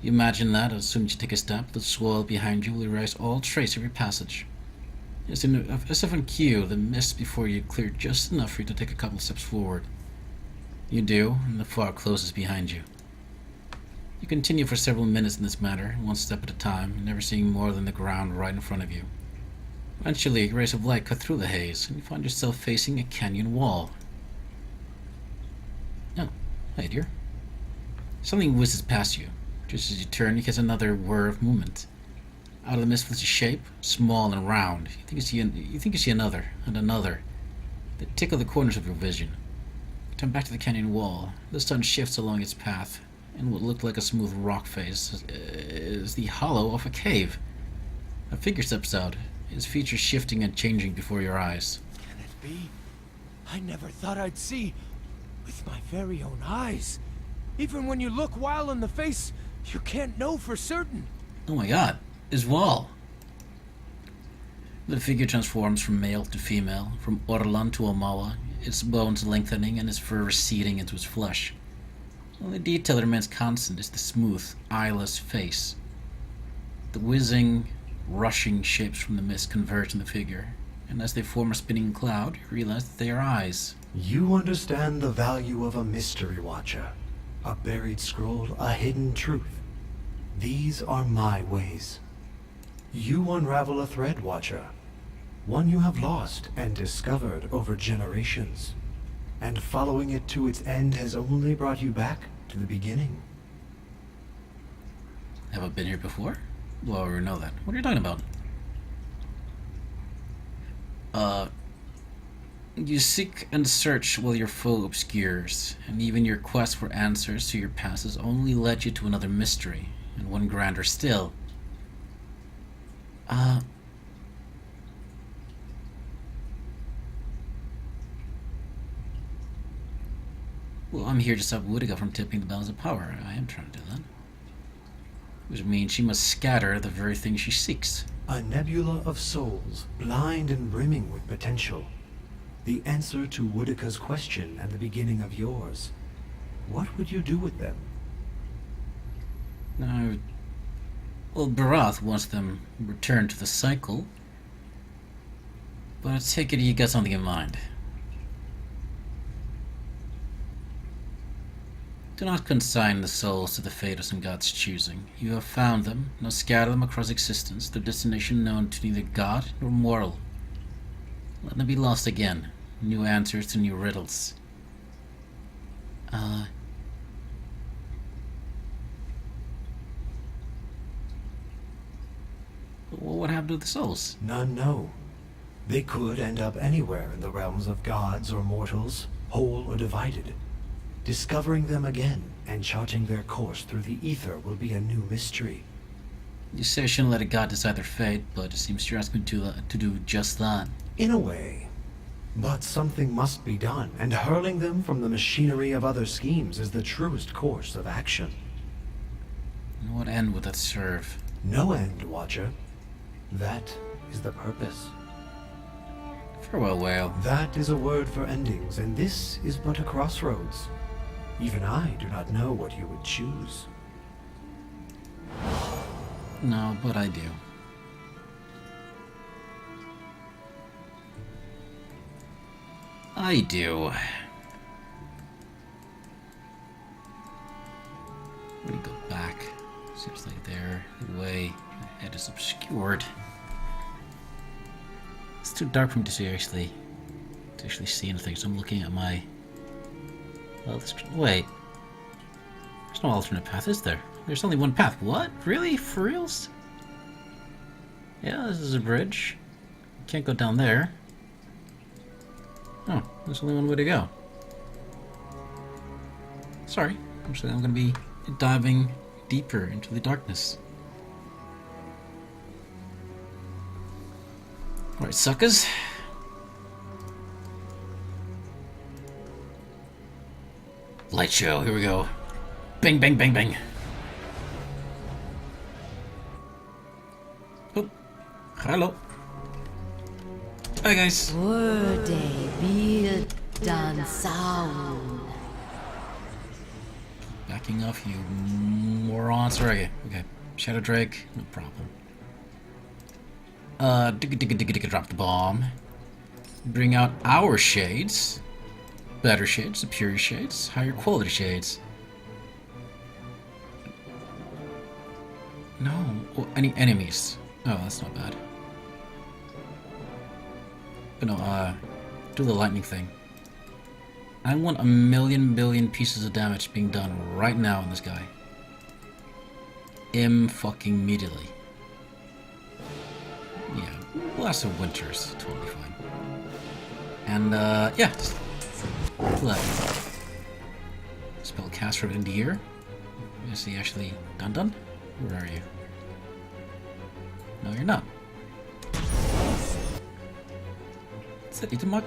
You imagine that as soon as you take a step, the swirl behind you will erase all trace of your passage. As if on cue, the mist before you clear just enough for you to take a couple steps forward. You do, and the fog closes behind you. You continue for several minutes in this manner, one step at a time, never seeing more than the ground right in front of you. Eventually, rays of light cut through the haze, and you find yourself facing a canyon wall. Oh, hey dear. Something whizzes past you. Just as you turn, you catch another whir of movement. Out of the mist flits a shape, small and round. You think you see another, and another. They tickle the corners of your vision. You turn back to the canyon wall. The sun shifts along its path, and what looked like a smooth rock face is the hollow of a cave. A figure steps out, his features shifting and changing before your eyes. Can it be? I never thought I'd see with my very own eyes. Even when you look Wall in the face, you can't know for certain. Oh my god, it's Wall. The figure transforms from male to female, from Orlan to Omawa, its bones lengthening and its fur receding into its flesh. The only detail that remains constant is the smooth, eyeless face. The whizzing, rushing shapes from the mist converge in the figure, and as they form a spinning cloud, you realize that they are eyes. You understand the value of a mystery watcher, a buried scroll, a hidden truth. These are my ways. You unravel a thread, Watcher, one you have lost and discovered over generations, and following it to its end has only brought you back to the beginning. Have I been here before? Well, we know that. What are you talking about? You seek and search while your foe obscures, and even your quest for answers to your past has only led you to another mystery, and one grander still. Well, I'm here to stop Boudica from tipping the balance of power. I am trying to do that. Which means she must scatter the very thing she seeks. A nebula of souls, blind and brimming with potential. The answer to Boudica's question and the beginning of yours. What would you do with them? Well, Barath wants them returned to the cycle. But I take it you got something in mind. Do not consign the souls to the fate of some god's choosing. You have found them, now scatter them across existence, their destination known to neither god nor mortal. Let them be lost again. New answers to new riddles. What happened to the souls? None know. They could end up anywhere in the realms of gods or mortals, whole or divided. Discovering them again and charting their course through the ether will be a new mystery. You say I shouldn't let a god decide their fate, but it seems you're asking me to do just that. In a way. But something must be done, and hurling them from the machinery of other schemes is the truest course of action. And what end would that serve? No end, Watcher. That is the purpose. Farewell, Whale. That is a word for endings, and this is but a crossroads. Even I do not know what you would choose. No, but I do. I do. Let me go back. Seems like there, the way my head is obscured. It's too dark for me to actually see anything, so I'm looking at my... Well, wait. There's no alternate path, is there? There's only one path. What? Really? For reals? Yeah, this is a bridge. Can't go down there. Oh, there's only one way to go. Sorry. Actually, I'm gonna be diving deeper into the darkness. Alright, suckers. Light show, here we go. Bang, bang, bang, bang. Oh, hello. Hi, guys. Wurde bir dan sound. Backing off, you morons. Right, okay. Shadow Drake, no problem. Digga, drop the bomb. Bring out our shades. Better shades, superior shades, higher quality shades. No. Oh, any enemies? Oh, that's not bad. But no, do the lightning thing. I want 1,000,000 billion pieces of damage being done right now on this guy. Fucking immediately. Yeah, Blast of Winter's totally fine. And, yeah. Spell cast from into here. Is he actually done? Where are you? No, you're not. Is that Itamuck?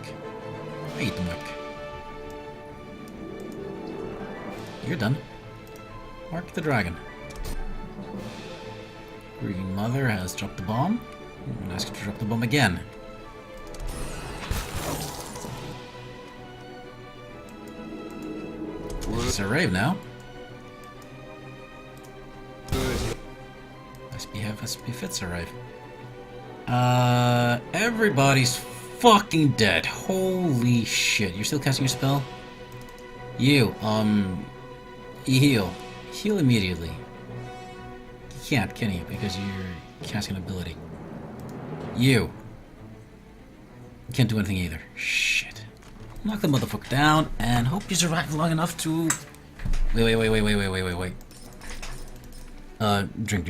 Itamuck. You're done. Mark the dragon. Grieving Mother has dropped the bomb. I'm gonna ask her to drop the bomb again. It's a rave now. Must be fits a rave. Everybody's fucking dead. Holy shit. You're still casting your spell? You, heal. Heal immediately. You can't, can you? Because you're casting an ability. You can't do anything either. Shit. Knock the motherfucker down and hope you survive long enough to... Wait. Drink.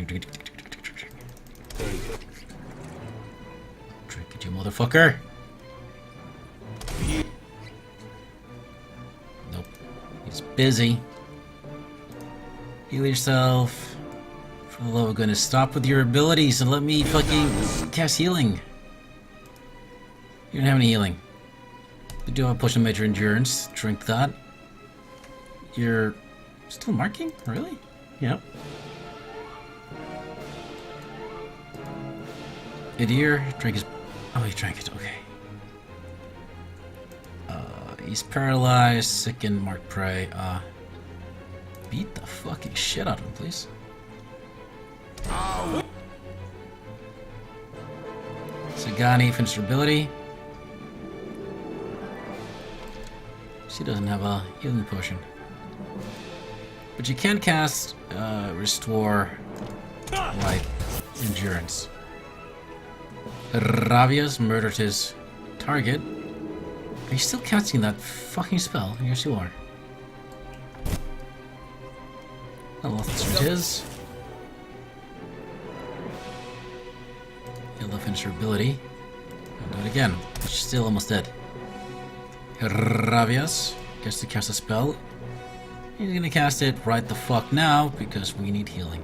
Drink it, you motherfucker. Nope. He's busy. Heal yourself. For the love of goodness, stop with your abilities and let me fucking cast healing. You don't have any healing. You do have a push on major endurance. Drink that. You're still marking? Really? Yep. Idir, drink his... Oh, he drank it, okay. He's paralyzed, sickened, marked prey. Beat the fucking shit out of him, please. Sagani, finished her ability. She doesn't have a healing potion. But you can cast Restore Life Endurance. Ravia's murdered his target. Are you still casting that fucking spell? Yes, you are. I'll answer his. He'll finish her ability. I'll do it again. She's still almost dead. Ravias gets to cast a spell. He's gonna cast it right the fuck now because we need healing.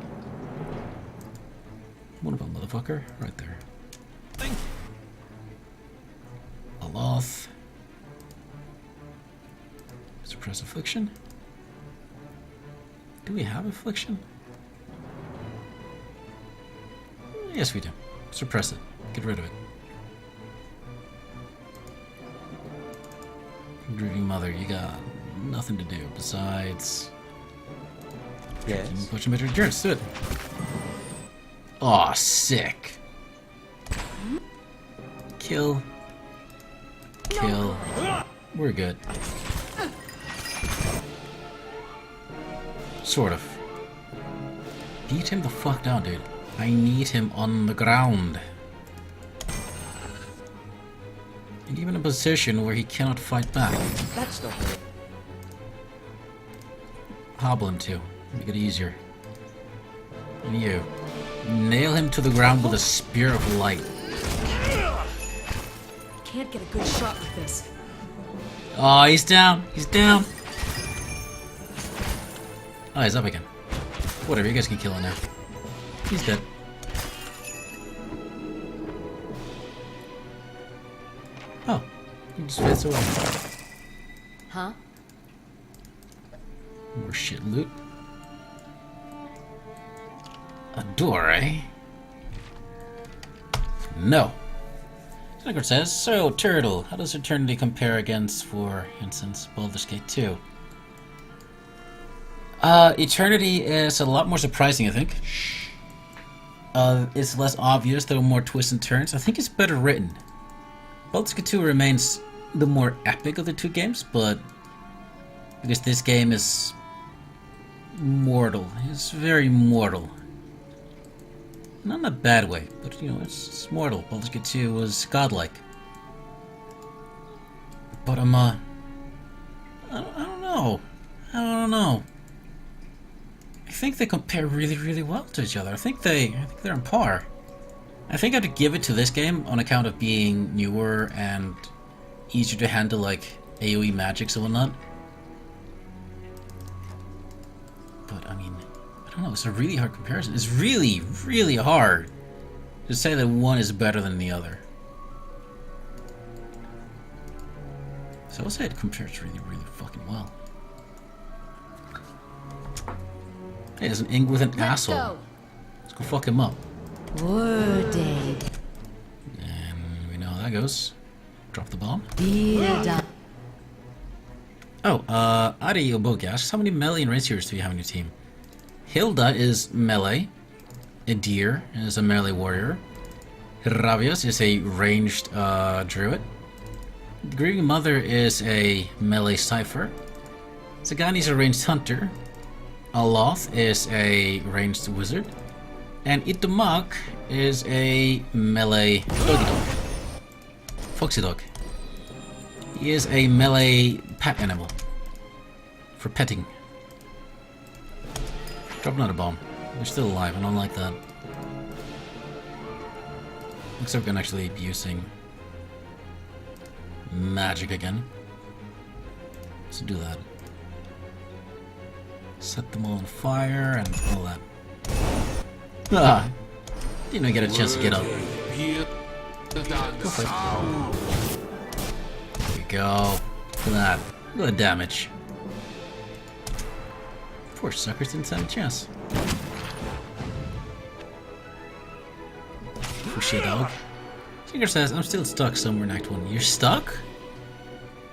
What about motherfucker? Right there. Aloth. Suppress affliction. Do we have affliction? Yes, we do. Suppress it. Get rid of it. Grieving Mother, you got nothing to do besides... Yes. Push him into endurance. Do it. Aw, sick. Kill. Kill. We're good. Sort of. Beat him the fuck down, dude. I need him on the ground. And even in a position where he cannot fight back. That's not right. Hobble him too. Make it easier. And you. Nail him to the ground with a spear of light. Can't get a good shot with this. Oh, he's down. He's down. Oh, he's up again. Whatever, you guys can kill him now. He's dead. Oh, he just fades away. Huh? More shit loot. A door, eh? No. Snigger says, so, Turtle, how does Eternity compare against, for instance, Baldur's Gate 2? Eternity is a lot more surprising, I think. It's less obvious, there are more twists and turns. I think it's better written. Baldur's Gate 2 remains the more epic of the two games, but because this game is mortal. It's very mortal. Not in a bad way, but you know, it's mortal. Baldur's Gate 2 was godlike. But I don't know. I don't know. I think they compare really, really well to each other. I think they're on par. I think I'd give it to this game on account of being newer and easier to handle, like AoE magics and whatnot. But I mean, I don't know. It's a really hard comparison. It's really, really hard to say that one is better than the other. So I'll say it compares really, really fucking well. Hey, there's an ink with an asshole. Go. Let's go fuck him up. Worde. And we know how that goes. Drop the bomb. Birda. Oh, Ari Obogi asks, how many melee and ranged heroes do you have on your team? Hilda is melee. Edir is a melee warrior. Ravios is a ranged druid. The Grieving Mother is a melee cipher. Zagani is a ranged hunter. Aloth is a ranged wizard. And Itomak is a melee doggy dog. Foxy dog. He is a melee pet animal. For petting. Drop another bomb. They're still alive, I don't like that. Looks like we can actually be using magic again. Let's do that. Set them all on fire and all that. Ah! Didn't even get a chance to get up. Go for it. There we go. Look at that. Look at the damage. Poor suckers didn't stand a chance. Pushy dog. Singer says, I'm still stuck somewhere in Act 1. You're stuck?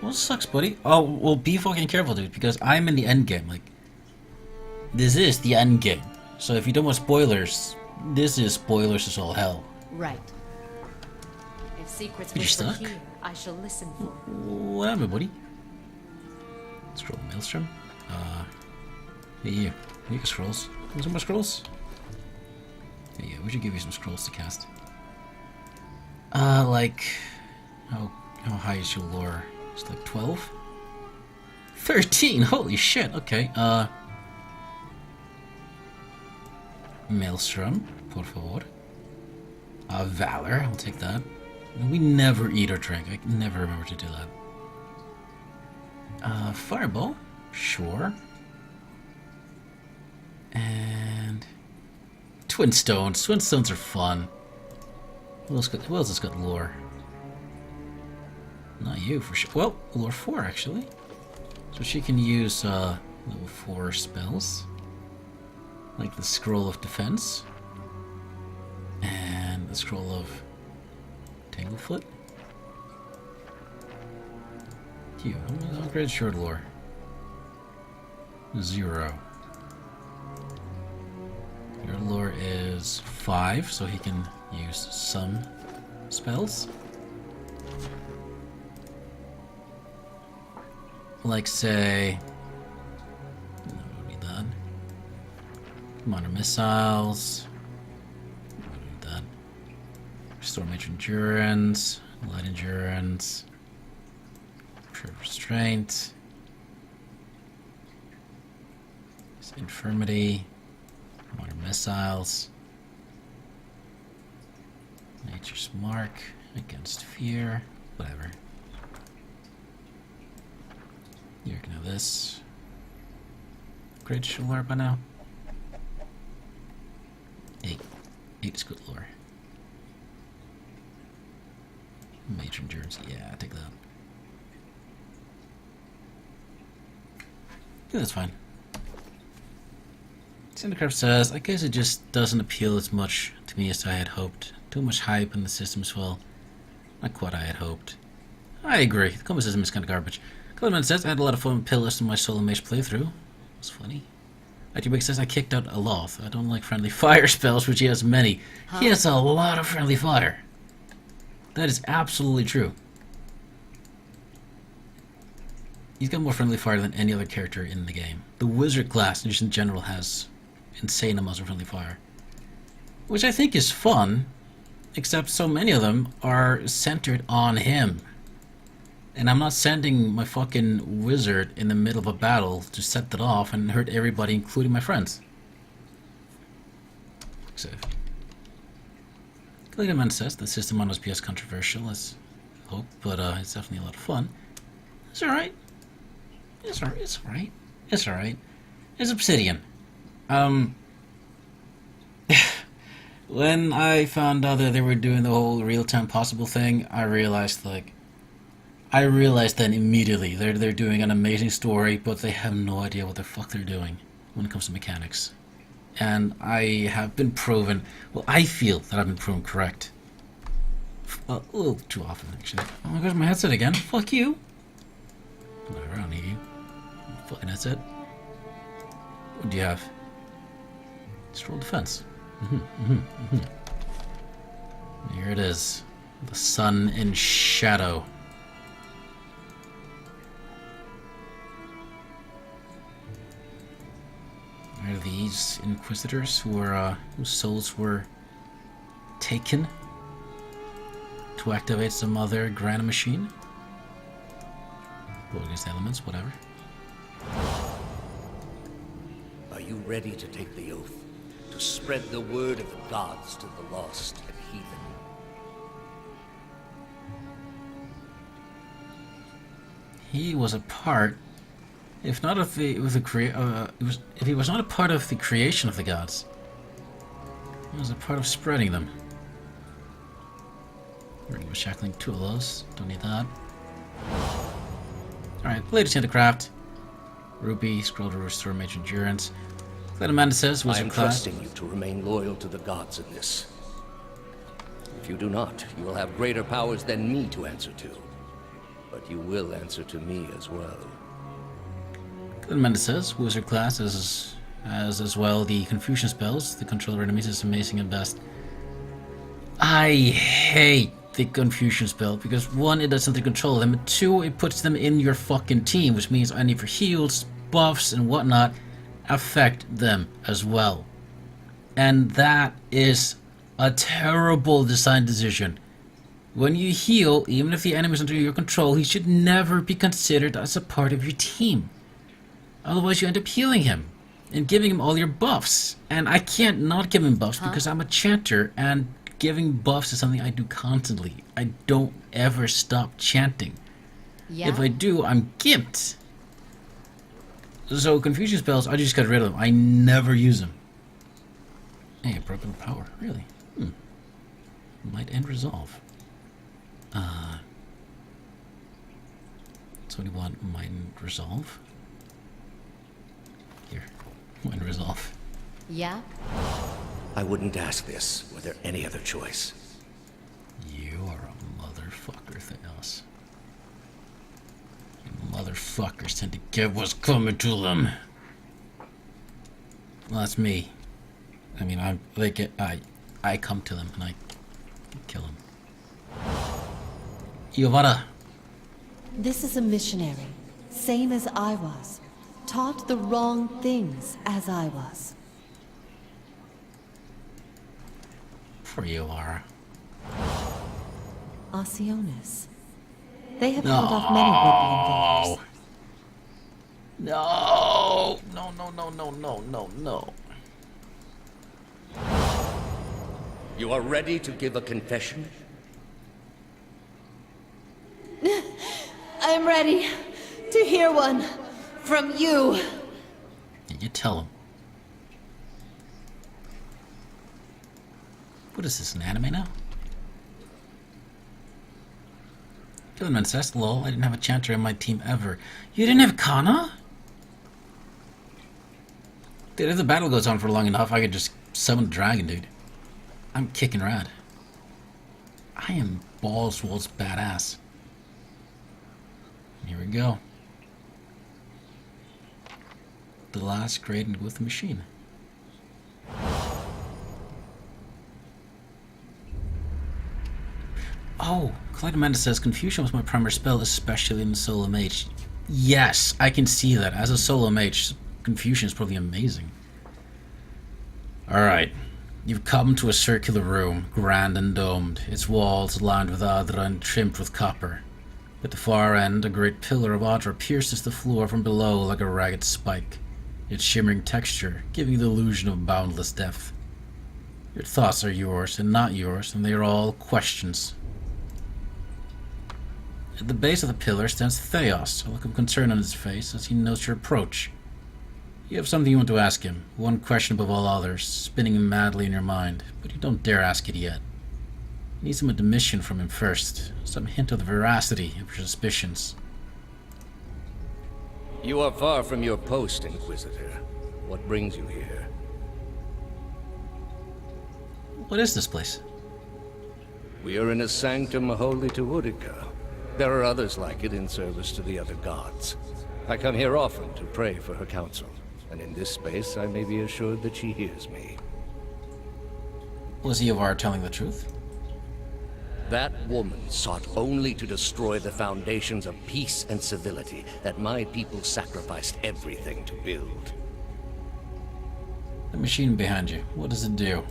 What sucks, buddy? Oh, well, be fucking careful, dude, because I'm in the end game. Like, this is the end game. So if you don't want spoilers, this is spoilers as all hell. Right. If secrets You whisper stuck? here, I shall listen for. What happened, buddy? Scroll Maelstrom. Hey, you. You got scrolls. Want some more scrolls? Hey, yeah, we should give you some scrolls to cast. Like... How high is your lore? It's like 12? 13! Holy shit, okay. Maelstrom, por favor. Valor, I'll take that. We never eat or drink. I can never remember to do that. Fireball, sure. And Twin Stones. Twin Stones are fun. Who else has got lore? Not you for sure. Well, lore 4 actually. So she can use level 4 spells. Like the Scroll of Defense. And the Scroll of Tanglefoot. You, how great is your lore? 0. Your lore is 5, so he can use some spells. Like, say... No, we don't need that. Minor missiles. We don't need that. Restore major endurance. Light endurance. Pure restraint. Infirmity. Water missiles. Nature's mark against fear. Whatever. You can have this. Grid should work by now. 8. 8 is good lore. Major endurance. Yeah, take that. Yeah, that's fine. Cindercraft says, I guess it just doesn't appeal as much to me as I had hoped. Too much hype in the system as well. Not quite what I had hoped. I agree. The combat system is kind of garbage. Cleveland says, I had a lot of fun with Pillars in my Soul and Mage playthrough. That's funny. ITBig says, I kicked out Aloth. I don't like friendly fire spells, which he has many. He has a lot of friendly fire. That is absolutely true. He's got more friendly fire than any other character in the game. The wizard class, just in general, has insane amounts of friendly fire. Which I think is fun, except so many of them are centered on him. And I'm not sending my fucking wizard in the middle of a battle to set that off and hurt everybody, including my friends. Save. Kalita says the system on OSP is controversial, as hope, but it's definitely a lot of fun. It's alright. It's alright. It's alright. It's alright. It's Obsidian. When I found out that they were doing the whole real-time possible thing, I realized then immediately they're doing an amazing story, but they have no idea what the fuck they're doing when it comes to mechanics. And I have been proven, well, I feel that I've been proven correct. A little too often, actually. Oh my gosh, my headset again. Fuck you. Whatever, I don't need you. Fucking headset. What do you have? Stroll defense. Here it is. The sun in shadow. Are these inquisitors who were whose souls were taken to activate some other grand machine? Roll against elements, whatever. Are you ready to take the oath? To spread the word of the gods to the lost and heathen? He was a part, if not of the if he was not a part of the creation of the gods, he was a part of spreading them. We're going to shackling 2 of those. Don't need that. Alright, latest handicraft. Ruby, scroll to restore major endurance. That Amanda says was I am a class. trusting you to remain loyal to the gods in this. If you do not, you will have greater powers than me to answer to. But you will answer to me as well. Amanda says wizard class has as well the confusion spells. The controller enemies is amazing and best. I hate the confusion spell because 1, it doesn't control them, and 2, it puts them in your fucking team, which means any of your heals, buffs, and whatnot affect them as well. And that is a terrible design decision. When you heal, even if the enemy is under your control, he should never be considered as a part of your team. Otherwise you end up healing him and giving him all your buffs. And I can't not give him buffs because I'm a chanter, and giving buffs is something I do constantly. I don't ever stop chanting. Yeah. If I do, I'm gimped. So confusion spells, I just got rid of them. I never use them. Hey, broken power, really? Might end resolve. 21 might end resolve. Here, might end resolve. Yeah? I wouldn't ask this were there any other choice. You are a motherfucker, Theos. You motherfuckers tend to get what's coming to them. Well, that's me. I mean, I come to them and I kill them. Iovara. This is a missionary, same as I was. Taught the wrong things as I was. For Iovara. Oceanus. They have held off many would-be invaders. No! No. You are ready to give a confession? I'm ready to hear one from you. Yeah, you tell him. What is this, an anime now? Killing incest, lol. I didn't have a chanter in my team ever. You didn't have Kana? Dude, if the battle goes on for long enough, I could just summon a dragon, dude. I'm kicking rad. I am balls walls badass. Here we go. The last gradient with the machine. Oh, Clyde Amanda says Confusion was my primary spell, especially in solo mage. Yes, I can see that. As a solo mage, Confusion is probably amazing. Alright. You've come to a circular room, grand and domed, its walls lined with Adra and trimmed with copper. At the far end, a great pillar of Adra pierces the floor from below like a ragged spike, its shimmering texture giving the illusion of boundless depth. Your thoughts are yours and not yours, and they are all questions. At the base of the pillar stands Theos, a look of concern on his face as he notes your approach. You have something you want to ask him, one question above all others, spinning madly in your mind, but you don't dare ask it yet. You need some admission from him first, some hint of the veracity of your suspicions. You are far from your post, Inquisitor. What brings you here? What is this place? We are in a sanctum holy to Utica. There are others like it in service to the other gods. I come here often to pray for her counsel, and in this space I may be assured that she hears me. Was Eovar telling the truth? That woman sought only to destroy the foundations of peace and civility that my people sacrificed everything to build. The machine behind you, what does it do?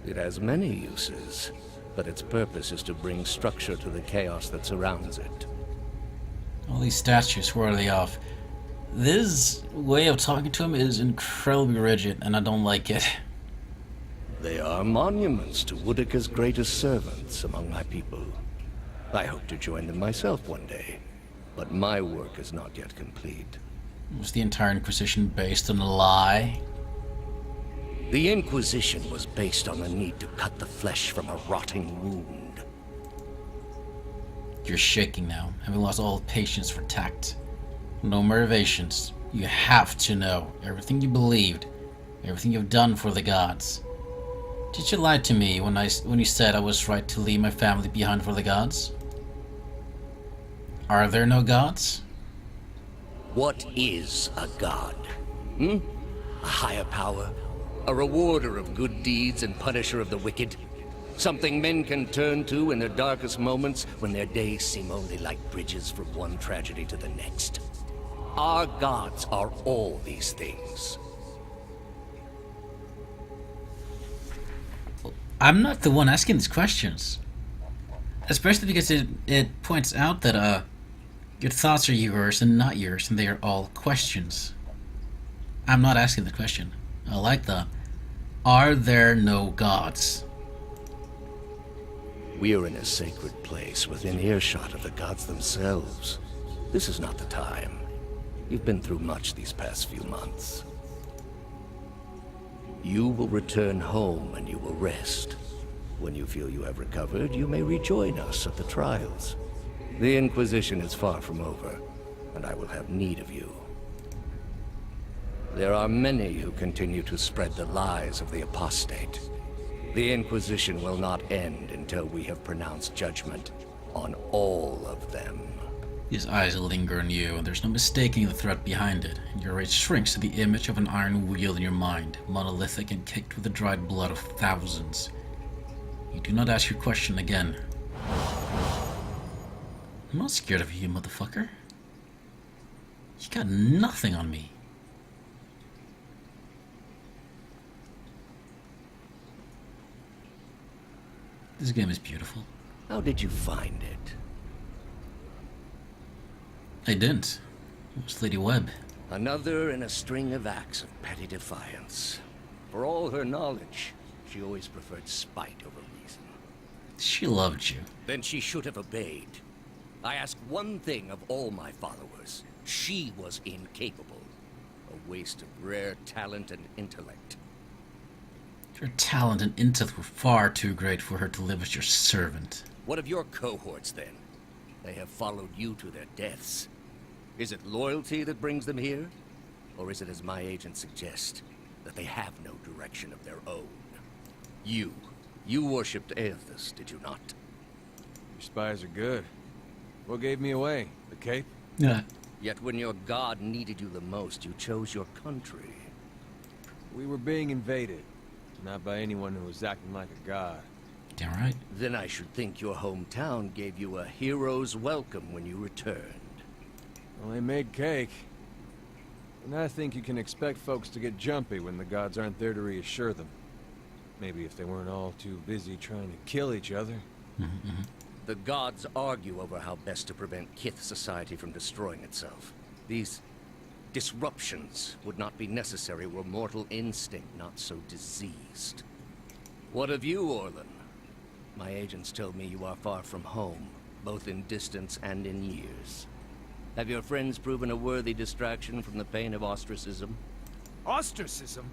It has many uses, but its purpose is to bring structure to the chaos that surrounds it. All these statues, where are they off? This way of talking to him is incredibly rigid, and I don't like it. They are monuments to Udica's greatest servants among my people. I hope to join them myself one day, but my work is not yet complete. Was the entire Inquisition based on a lie? The Inquisition was based on the need to cut the flesh from a rotting wound. You're shaking now, having lost all patience for tact. No more evasions. You have to know everything you believed, everything you've done for the gods. Did you lie to me when you said I was right to leave my family behind for the gods? Are there no gods? What is a god? A higher power? A rewarder of good deeds and punisher of the wicked? Something men can turn to in their darkest moments when their days seem only like bridges from one tragedy to the next. Our gods are all these things. I'm not the one asking these questions. Especially because it points out that your thoughts are yours and not yours, and they are all questions. I'm not asking the question. I like that. Are there no gods? We are in a sacred place within earshot of the gods themselves. This is not the time. You've been through much these past few months. You will return home and you will rest. When you feel you have recovered, you may rejoin us at the trials. The Inquisition is far from over, and I will have need of you. There are many who continue to spread the lies of the apostate. The Inquisition will not end until we have pronounced judgment on all of them. His eyes linger on you, and there's no mistaking the threat behind it, and your rage shrinks to the image of an iron wheel in your mind, monolithic and caked with the dried blood of thousands. You do not ask your question again. I'm not scared of you, motherfucker. You got nothing on me. This game is beautiful. How did you find it? I didn't. It was Lady Webb. Another in a string of acts of petty defiance. For all her knowledge, She always preferred spite over reason. She loved you. Then she should have obeyed. I ask one thing of all my followers. She was incapable. A waste of rare talent and intellect. Your talent and intellect were far too great for her to live as your servant. What of your cohorts, then? They have followed you to their deaths. Is it loyalty that brings them here? Or is it, as my agents suggest, that they have no direction of their own? You worshipped Aethys, did you not? Your spies are good. What gave me away? The cape? Yeah. Yet when your god needed you the most, you chose your country. We were being invaded. Not by anyone who was acting like a god. Damn right. Then I should think your hometown gave you a hero's welcome when you returned. Well, they made cake. And I think you can expect folks to get jumpy when the gods aren't there to reassure them. Maybe if they weren't all too busy trying to kill each other. The gods argue over how best to prevent Kith society from destroying itself. These disruptions would not be necessary were mortal instinct not so diseased. What of you, Orlan? My agents tell me you are far from home, both in distance and in years. Have your friends proven a worthy distraction from the pain of ostracism? Ostracism?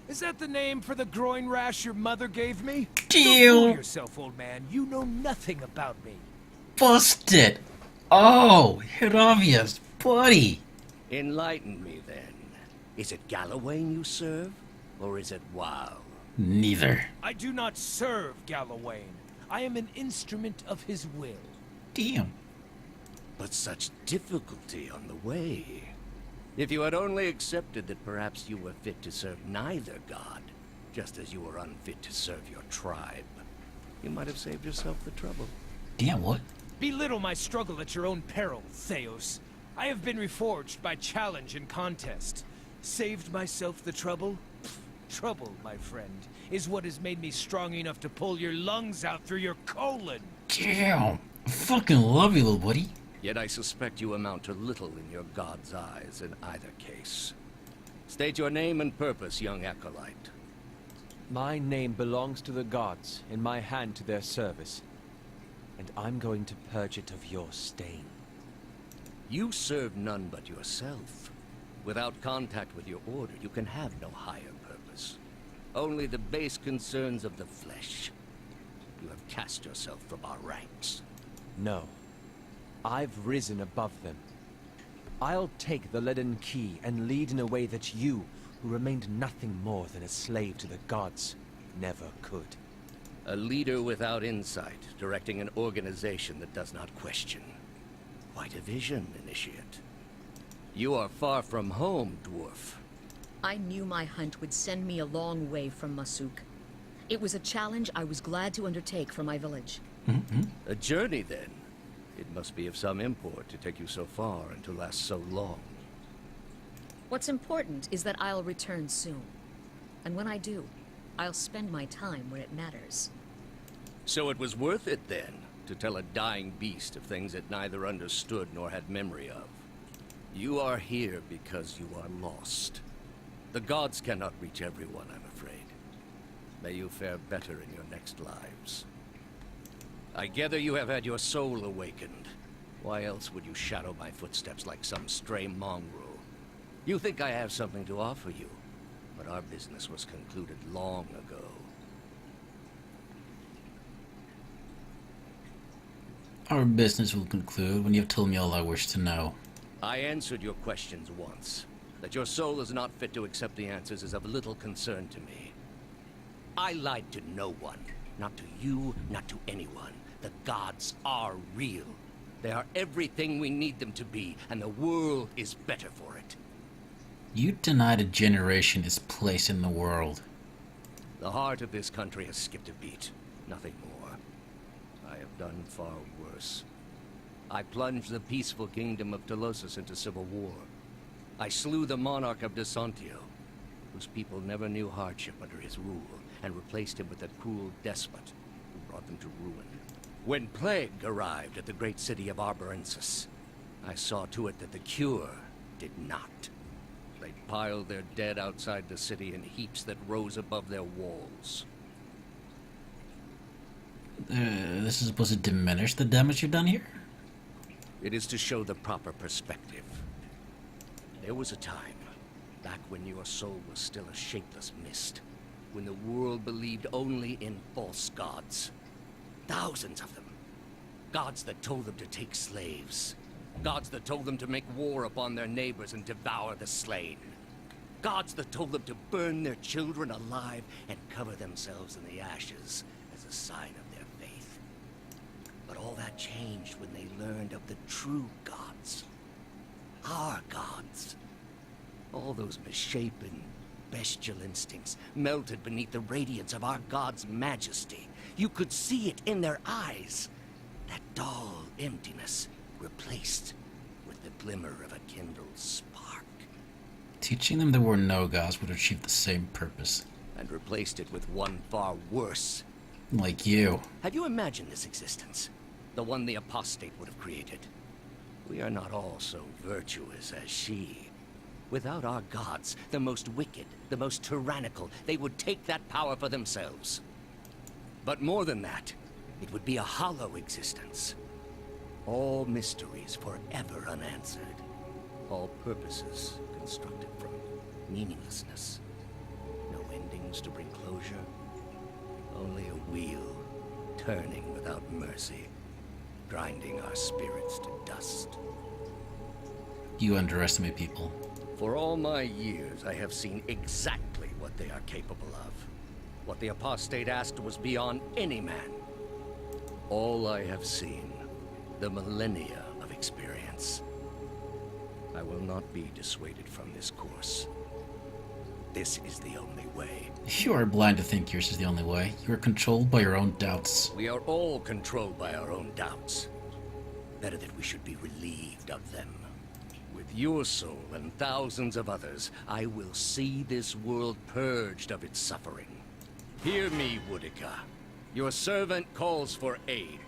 Is that the name for the groin rash your mother gave me? Deal. Don't fool yourself, old man. You know nothing about me. Busted! Oh, hit obvious, buddy! Enlighten me, then. Is it Galawain you serve, or is it Wow? Neither. I do not serve Galawain. I am an instrument of his will. Damn. But such difficulty on the way. If you had only accepted that perhaps you were fit to serve neither god, just as you were unfit to serve your tribe, you might have saved yourself the trouble. Damn, what? Belittle my struggle at your own peril, Theos. I have been reforged by challenge and contest. Saved myself the trouble? Pfft, trouble, my friend, is what has made me strong enough to pull your lungs out through your colon. Damn. I fucking love you, little buddy. Yet I suspect you amount to little in your god's eyes in either case. State your name and purpose, young acolyte. My name belongs to the gods, in my hand to their service. And I'm going to purge it of your stain. You serve none but yourself. Without contact with your order, you can have no higher purpose. Only the base concerns of the flesh. You have cast yourself from our ranks. No. I've risen above them. I'll take the leaden key and lead in a way that you, who remained nothing more than a slave to the gods, never could. A leader without insight, directing an organization that does not question. Quite a vision, Initiate. You are far from home, dwarf. I knew my hunt would send me a long way from Masuk. It was a challenge I was glad to undertake for my village. A journey, then. It must be of some import to take you so far and to last so long. What's important is that I'll return soon. And when I do, I'll spend my time where it matters. So it was worth it, then, to tell a dying beast of things it neither understood nor had memory of. You are here because you are lost. The gods cannot reach everyone, I'm afraid. May you fare better in your next lives. I gather you have had your soul awakened. Why else would you shadow my footsteps like some stray mongrel? You think I have something to offer you, but our business was concluded long ago. Our business will conclude when you have told me all I wish to know. I answered your questions once. That your soul is not fit to accept the answers is of little concern to me. I lied to no one. Not to you, not to anyone. The gods are real. They are everything we need them to be, and the world is better for it. You denied a generation its place in the world. The heart of this country has skipped a beat. Nothing more. I have done far worse. I plunged the peaceful kingdom of Telosus into civil war. I slew the monarch of Desantio, whose people never knew hardship under his rule, and replaced him with a cruel despot who brought them to ruin. When plague arrived at the great city of Arborensis, I saw to it that the cure did not. They piled their dead outside the city in heaps that rose above their walls. This is supposed to diminish the damage you've done here? It is to show the proper perspective. There was a time, back when your soul was still a shapeless mist, when the world believed only in false gods. Thousands of them. Gods that told them to take slaves. Gods that told them to make war upon their neighbors and devour the slain. Gods that told them to burn their children alive and cover themselves in the ashes as a sign of their faith. But all that changed when they learned of the true gods. Our gods. All those misshapen, bestial instincts melted beneath the radiance of our god's majesty. You could see it in their eyes. That dull emptiness replaced with the glimmer of a kindled spark. Teaching them there were no gods would achieve the same purpose. And replaced it with one far worse. Like you. Have you imagined this existence? The one the apostate would have created. We are not all so virtuous as she. Without our gods, the most wicked, the most tyrannical, they would take that power for themselves. But more than that, it would be a hollow existence. All mysteries forever unanswered. All purposes constructed from meaninglessness. No endings to bring closure. Only a wheel, turning without mercy, grinding our spirits to dust. You underestimate people. For all my years, I have seen exactly what they are capable of. What the apostate asked was beyond any man. All I have seen, the millennia of experience. I will not be dissuaded from this course. This is the only way. You are blind to think yours is the only way. You are controlled by your own doubts. We are all controlled by our own doubts. Better that we should be relieved of them. With your soul and thousands of others, I will see this world purged of its suffering. Hear me, Boudica. Your servant calls for aid.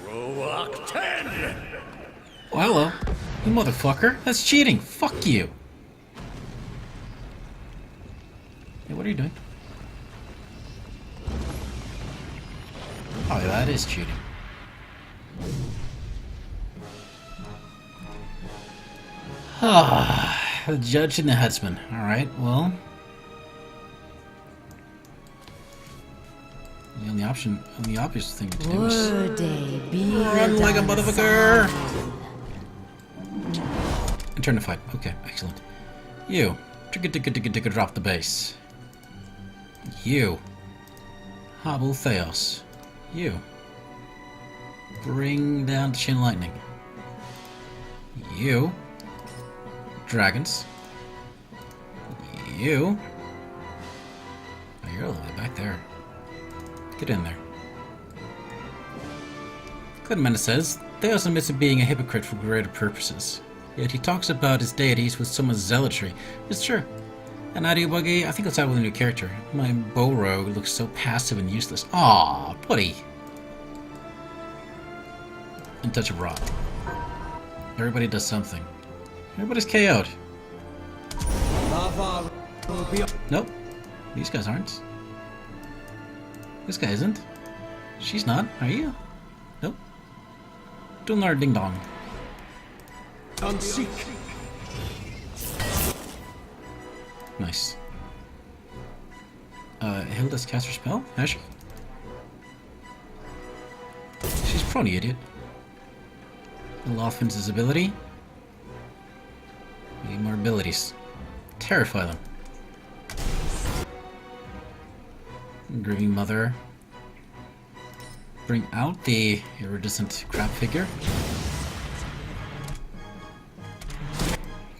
Roak 10! Oh, hello. You motherfucker. That's cheating. Fuck you. Hey, what are you doing? Oh, that is cheating. Ah, the judge and the headsman. Alright, well. The only obvious thing to do is Would they be run the like a motherfucker! Dawn? And turn to fight. Okay, excellent. You. Drop the base. You. Hobble Theos. You. Bring down the chain lightning. You. Dragons. You. Oh, you're all the way back there. Get in there. Clemente says, Theos admits to being a hypocrite for greater purposes. Yet he talks about his deities with so much zealotry. It's true. And Buggy, I think I'll start with a new character. My bow rogue looks so passive and useless. Aw, buddy. And touch of rot. Everybody does something. Everybody's KO'd. Nope. These guys aren't. This guy isn't. She's not. Are you? Nope. Doing our ding dong. Nice. Hilda's cast her spell? Has she? She's probably an idiot. Loffin's ability. We need more abilities. Terrify them. Grieving Mother. Bring out the iridescent crab figure.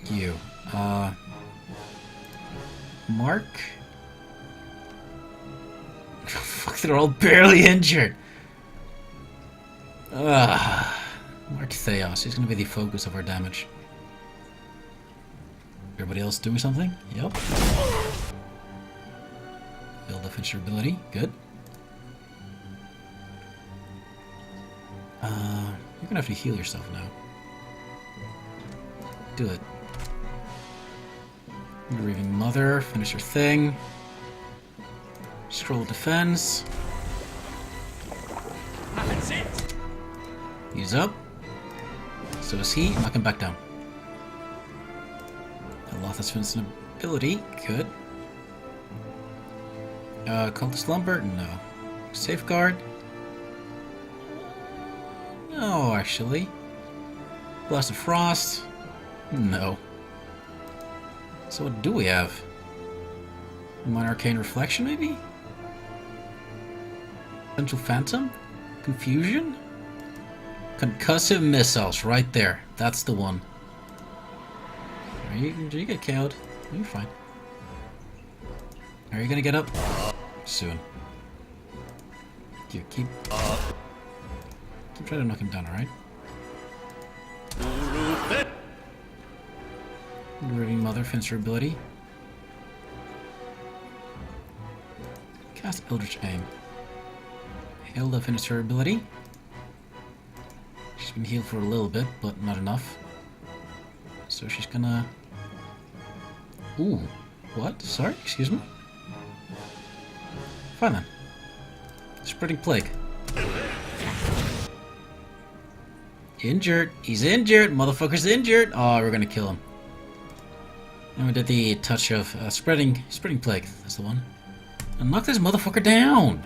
You. Mark? Fuck, they're all barely injured. Mark Theos. He's gonna be the focus of our damage. Everybody else doing something? Yep. Build up your ability. Good. You're gonna have to heal yourself now. Do it. Grieving Mother, finish her thing. Scroll defense. That's it. He's up. So is he. Knock him back down. Alotha's Vincent ability. Good. Call to Slumber? No. Safeguard? No, actually. Blast of Frost? No. So what do we have? Minor Arcane Reflection, maybe? Central Phantom? Confusion? Concussive Missiles, right there. That's the one. You get KO'd. You're fine. Are you gonna get up? Soon. Keep trying to knock him down, alright? Grieving Mother, finish her ability. Cast Eldritch Aim. Hilda finished her ability. She's been healed for a little bit, but not enough. So she's gonna... Ooh. What? Sorry? Excuse me? Fine then. Spreading Plague. Injured. He's injured. Motherfucker's injured. Oh, we're gonna kill him. And we did the touch of spreading Plague. That's the one. And knock this motherfucker down.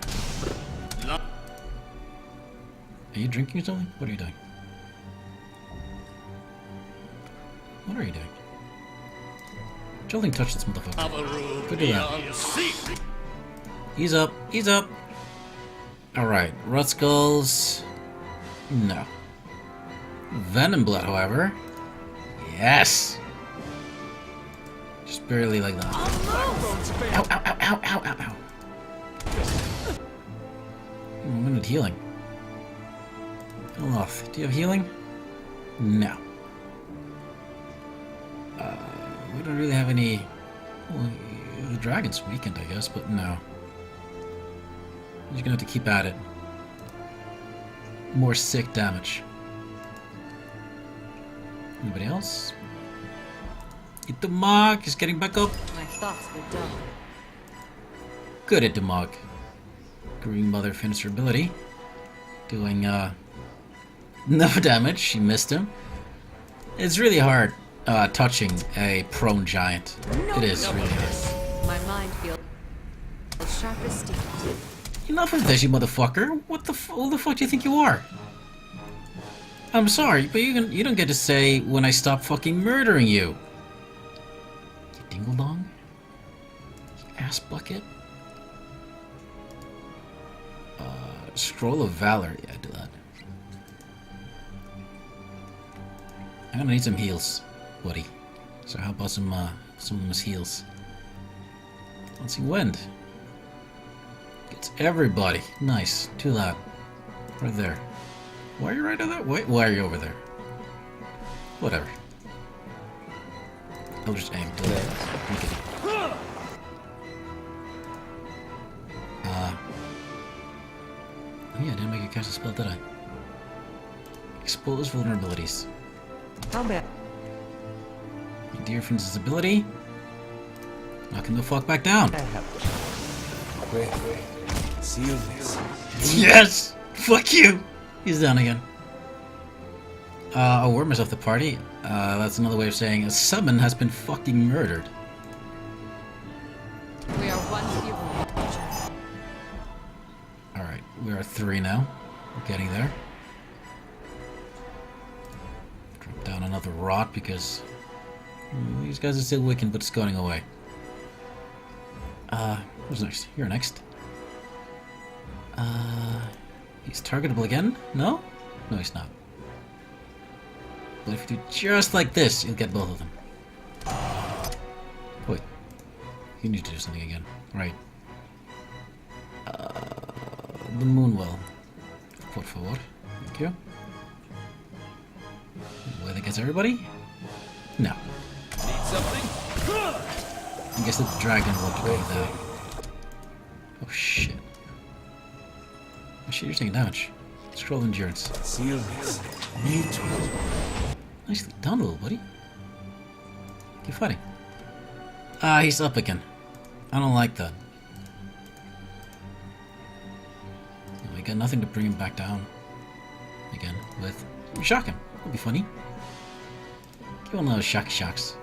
Are you drinking or something? What are you doing? What are you doing? Jolting touch this motherfucker. Go do that. He's up. He's up. Alright. Rot Skulls. No. Venom Blood, however. Yes! Just barely like that. Ow, ow, ow, ow, ow, ow, ow. I'm gonna need healing. Oloth, do you have healing? No. We don't really have any... Well, the dragon's weakened, I guess, but no. You're gonna have to keep at it. More sick damage. Anybody else? Itamag is getting back up. My thoughts were dull. Good Itamag. Green Mother finished her ability. Doing, no damage. She missed him. It's really hard, touching a prone giant. It is really hard. My mind feels sharp as steel. Enough of this, you motherfucker. Who the fuck do you think you are? I'm sorry, but you don't get to say when I stop fucking murdering you. You dingle-dong? You ass bucket? Scroll of Valor. Yeah, do that. I'm gonna need some heals, buddy. So how about some of those heals? Let's see, Wind. Gets everybody. Nice. Do that. Right there. Why are you right over there? Wait, why are you over there? Whatever. I'll just aim. Do that. Oh yeah, I didn't make a cast a spell, did I? Expose vulnerabilities. Combat. Your dear friend's ability. Knock him the fuck back down. Wait. Seal this. Yes! Fuck you! He's down again. A worm is off the party. That's another way of saying a summon has been fucking murdered. We are one fewer. Alright, we are 3 now. We're getting there. Drop down another rot because these guys are still weakened, but it's going away. Who's next? You're next. He's targetable again? No? No, he's not. But if you do just like this, you'll get both of them. Wait. You need to do something again. Right. The Moonwell. Por favor. Thank you. Way that gets everybody? No. Need something? I guess the dragon won't go with that. Oh shit. Oh shit, you're taking damage. Scroll endurance. Seal this. Nicely done, little buddy. Keep fighting. Ah, he's up again. I don't like that. We got nothing to bring him back down again with. Shock him. That'd be funny. Give him those shocky shocks.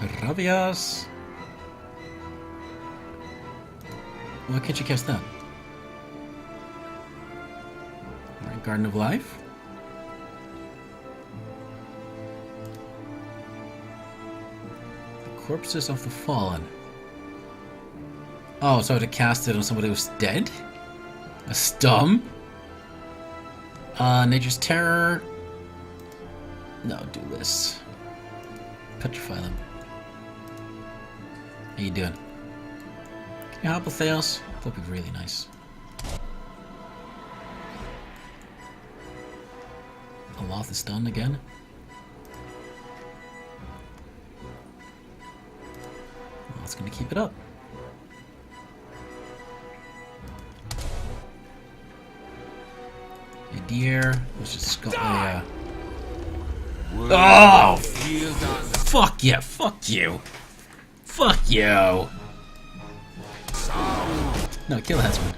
Rabias. Why can't you cast that? Alright, Garden of Life. The corpses of the fallen. Oh, so to cast it on somebody who's dead? A stum? Nature's Terror. No, do this. Petrify them. How you doing? Can you help with Theos? That'd be really nice. Aloth is stunned again. Aloth's gonna keep it up. A deer. Let's just got a. Oh! Fuck yeah! Fuck you! Fuck you! No, kill Headsman.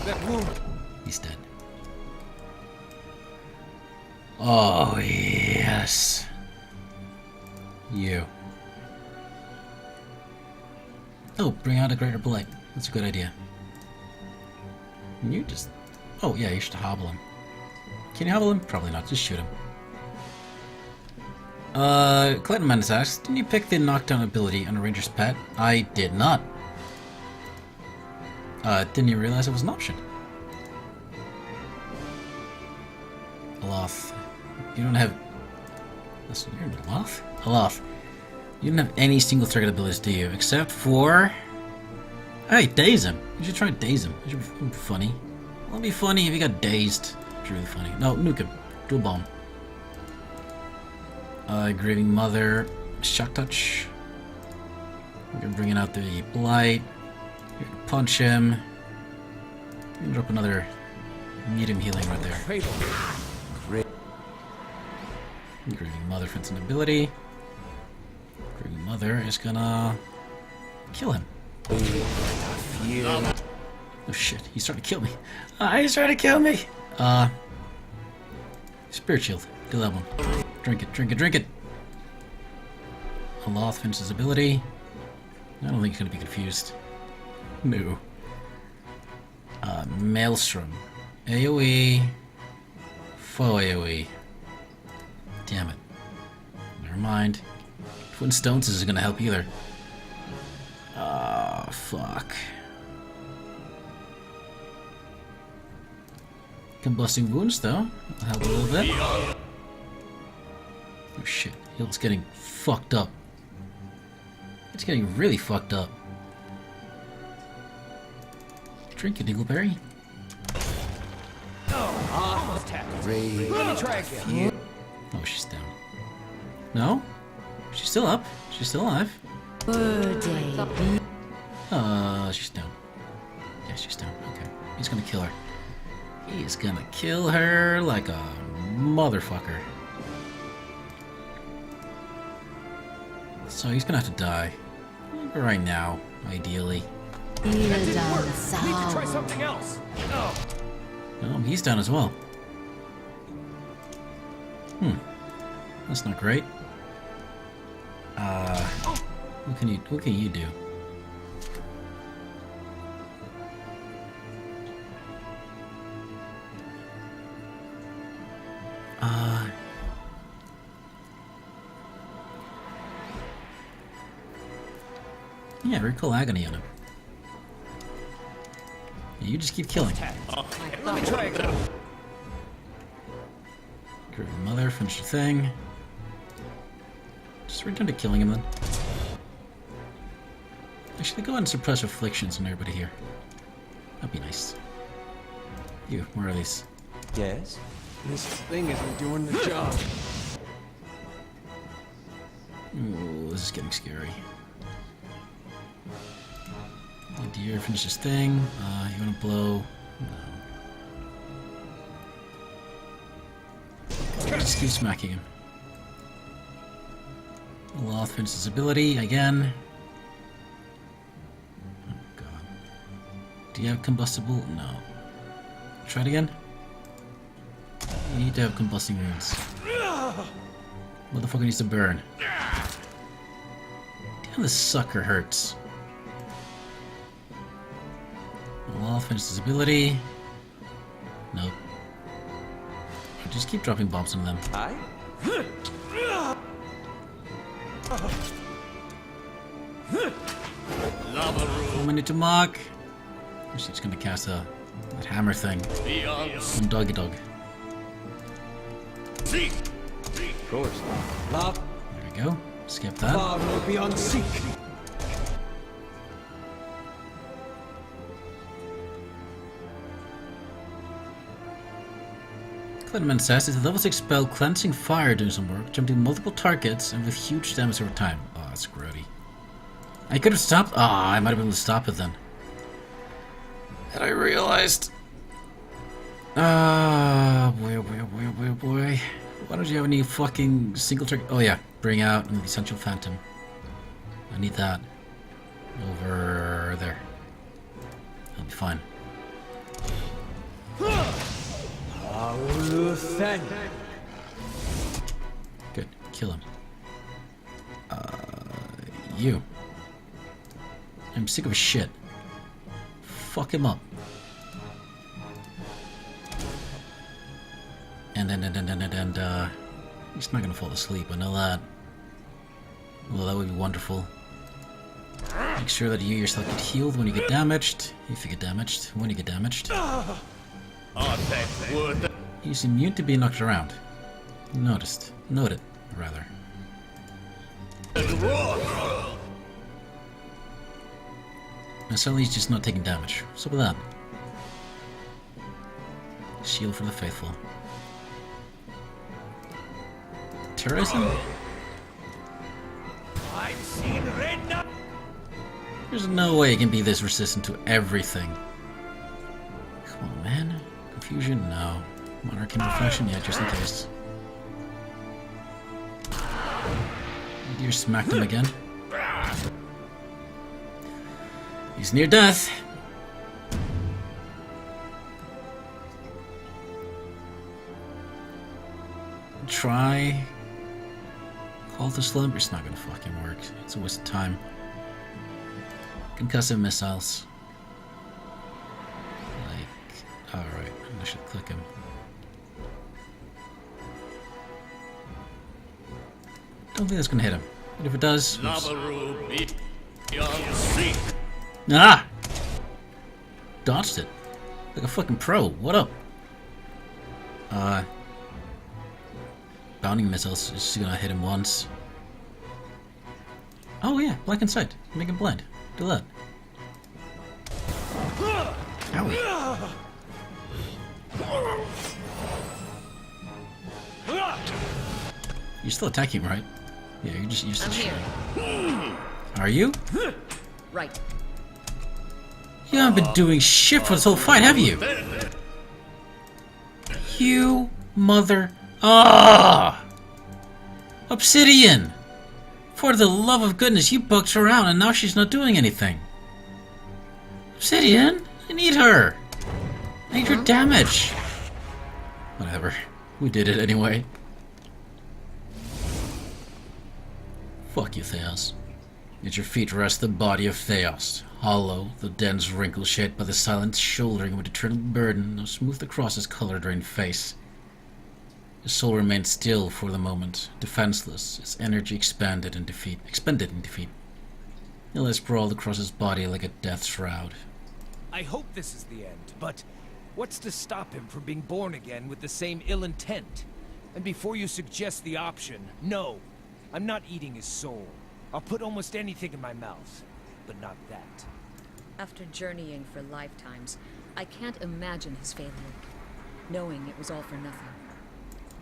That wound. He's dead. Oh, yes. You. Oh, bring out a Greater Blight. That's a good idea. Can you just... Oh, yeah, you should hobble him. Can you hobble him? Probably not. Just shoot him. Clayton Mendes asks, didn't you pick the knockdown ability on a Ranger's Pet? I did not. Didn't you realize it was an option? Aloth. You don't have... Listen, you're an Aloth? Aloth. You don't have any single target abilities, do you? Except for... Hey, daze him. You should try to daze him. It should be funny. It'll be funny if he got dazed. It's really funny. No, nuke him. Do a bomb. Grieving Mother. Shock Touch. You're bringing out the Blight. You're gonna punch him. You're gonna drop another medium healing right there. Grieving Mother for an ability. Grieving Mother is gonna kill him. Oh shit, he's trying to kill me. He's trying to kill me! Spirit Shield. Do that one. Drink it, drink it, drink it! Aloth finishes his ability. I don't think he's gonna be confused. No. Maelstrom. AoE. Foe AoE. Damn it. Never mind. Twin Stones isn't gonna help either. Fuck. Combusting Wounds, though. That'll help a little bit. Oh shit. Heal's getting fucked up. It's getting really fucked up. Drink it, Dingleberry. Oh, she's down. No? She's still up. She's still alive. She's down. Yeah, she's down. Okay. He's gonna kill her. He's gonna kill her like a motherfucker. So he's gonna have to die. Right now, ideally. That didn't work. We need to try something else. Oh. Oh, he's down as well. That's not great. What can you do? Yeah, recall agony on him. Yeah, you just keep killing. Let me try again. Grieving Mother, finish your thing. Just return to killing him then. Actually, go ahead and suppress afflictions on everybody here. That'd be nice. You, where are these? Yes? This thing isn't doing the job. Ooh, this is getting scary. Deer, finish this thing. You wanna blow? No. Just keep smacking him. Loth finishes his ability again. Oh god. Do you have combustible? No. Try it again. You need to have combusting runes. Motherfucker needs to burn. Damn, this sucker hurts. Loth finishes his ability. Nope. Just keep dropping bombs on them. Hi? 1 minute to mock. She's gonna cast that hammer thing. On Doggy Dog. Of course. Love. There we go. Skip that. Far more beyond seek. Clinman says it's a level 6 spell cleansing fire doing some work, jumping multiple targets and with huge damage over time. Oh, that's grody. I could have stopped. Ah, I might have been able to stop it then. Had I realized. Ah, boy, oh boy, oh boy, oh boy, oh boy. Why don't you have any fucking single target? Oh yeah, bring out an essential phantom. I need that. Over there. I'll be fine. Good. Kill him. You. I'm sick of his shit. Fuck him up. And he's not gonna fall asleep, I know that. Well, that would be wonderful. Make sure that you yourself get healed when you get damaged. If you get damaged. When you get damaged. He's immune to being knocked around. Noticed. Noted, rather. And suddenly he's just not taking damage. What's up with that? Shield for the faithful. Terrorism? There's no way it can be this resistant to everything. Come on, man. Confusion? No. Monarch and Reflection? Yeah, just in case. You smacked him again. He's near death. Try. Call to slumber. It's not gonna fucking work. It's a waste of time. Concussive missiles. Like, alright, I should click him. Don't think that's gonna hit him. But if it does. Ah! Dodged it. Like a fucking pro. What up? Bounding missiles is just gonna hit him once. Oh yeah, black and sight. Make him blind. Do that. Owie. You're still attacking, right? Yeah, you're just I'm here. Are you? Right. You haven't been doing shit for this whole fight, have you? You mother... Ah! Obsidian! For the love of goodness, you bucked her around and now she's not doing anything. Obsidian? I need her! I need her damage! Whatever. We did it anyway. Fuck you, Theos. At your feet rests the body of Theos. Hollow, the dense wrinkle shaped by the silent shouldering of an eternal burden now smoothed across his color-drained face. His soul remained still for the moment, defenseless, its energy expended in defeat. He lay sprawled across his body like a death shroud. I hope this is the end, but what's to stop him from being born again with the same ill intent? And before you suggest the option, no, I'm not eating his soul. I'll put almost anything in my mouth, but not that. After journeying for lifetimes, I can't imagine his failure, knowing it was all for nothing.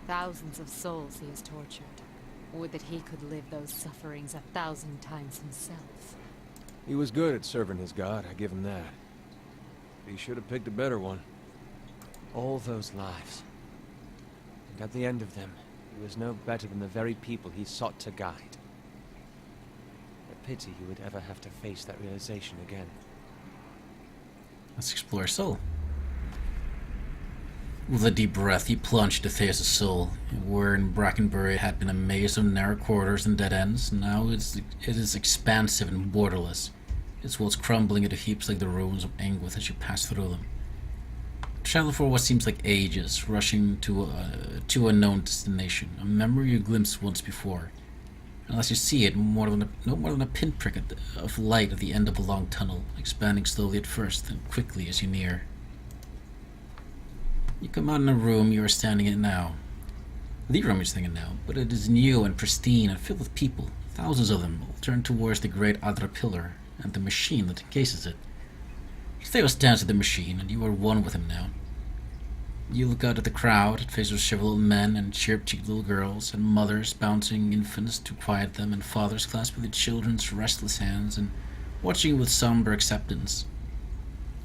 Thousands of souls he has tortured. Would that he could live those sufferings 1,000 times himself. He was good at serving his god, I give him that. He should have picked a better one. All those lives. And at the end of them, He was no better than the very people he sought to guide. A pity he would ever have to face that realization again. Let's explore soul. With a deep breath, he plunged into Theos' soul. Where in Brackenbury had been a maze of narrow corridors and dead ends, now it is expansive and borderless, its walls crumbling into heaps like the ruins of Engwith as you pass through them. Travel for what seems like ages, rushing to a known destination, a memory you glimpsed once before. Unless you see it, no more than a pinprick of light at the end of a long tunnel, expanding slowly at first, then quickly as you near. You come out in a room you are standing in now. The room you're standing in now, but it is new and pristine and filled with people, thousands of them, all turned towards the great Adra pillar and the machine that encases it. Theo stands at the machine, and you are one with him now. You look out at the crowd, at faces of shriveled men and chirp-cheeked little girls, and mothers bouncing infants to quiet them, and fathers clasping their children's restless hands, and watching you with somber acceptance.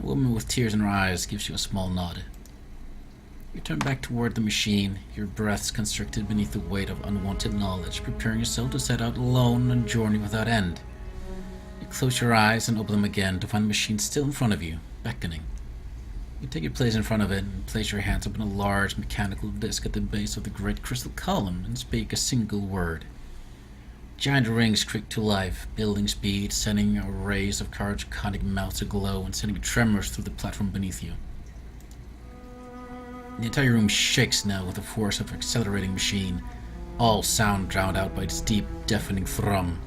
A woman with tears in her eyes gives you a small nod. You turn back toward the machine, your breaths constricted beneath the weight of unwanted knowledge, preparing yourself to set out alone on a journey without end. You close your eyes and open them again to find the machine still in front of you, beckoning. You take your place in front of it and place your hands upon a large mechanical disc at the base of the great crystal column and speak a single word. Giant rings creak to life, building speed, sending rays of conic mouths aglow and sending tremors through the platform beneath you. The entire room shakes now with the force of an accelerating machine, all sound drowned out by its deep, deafening thrum.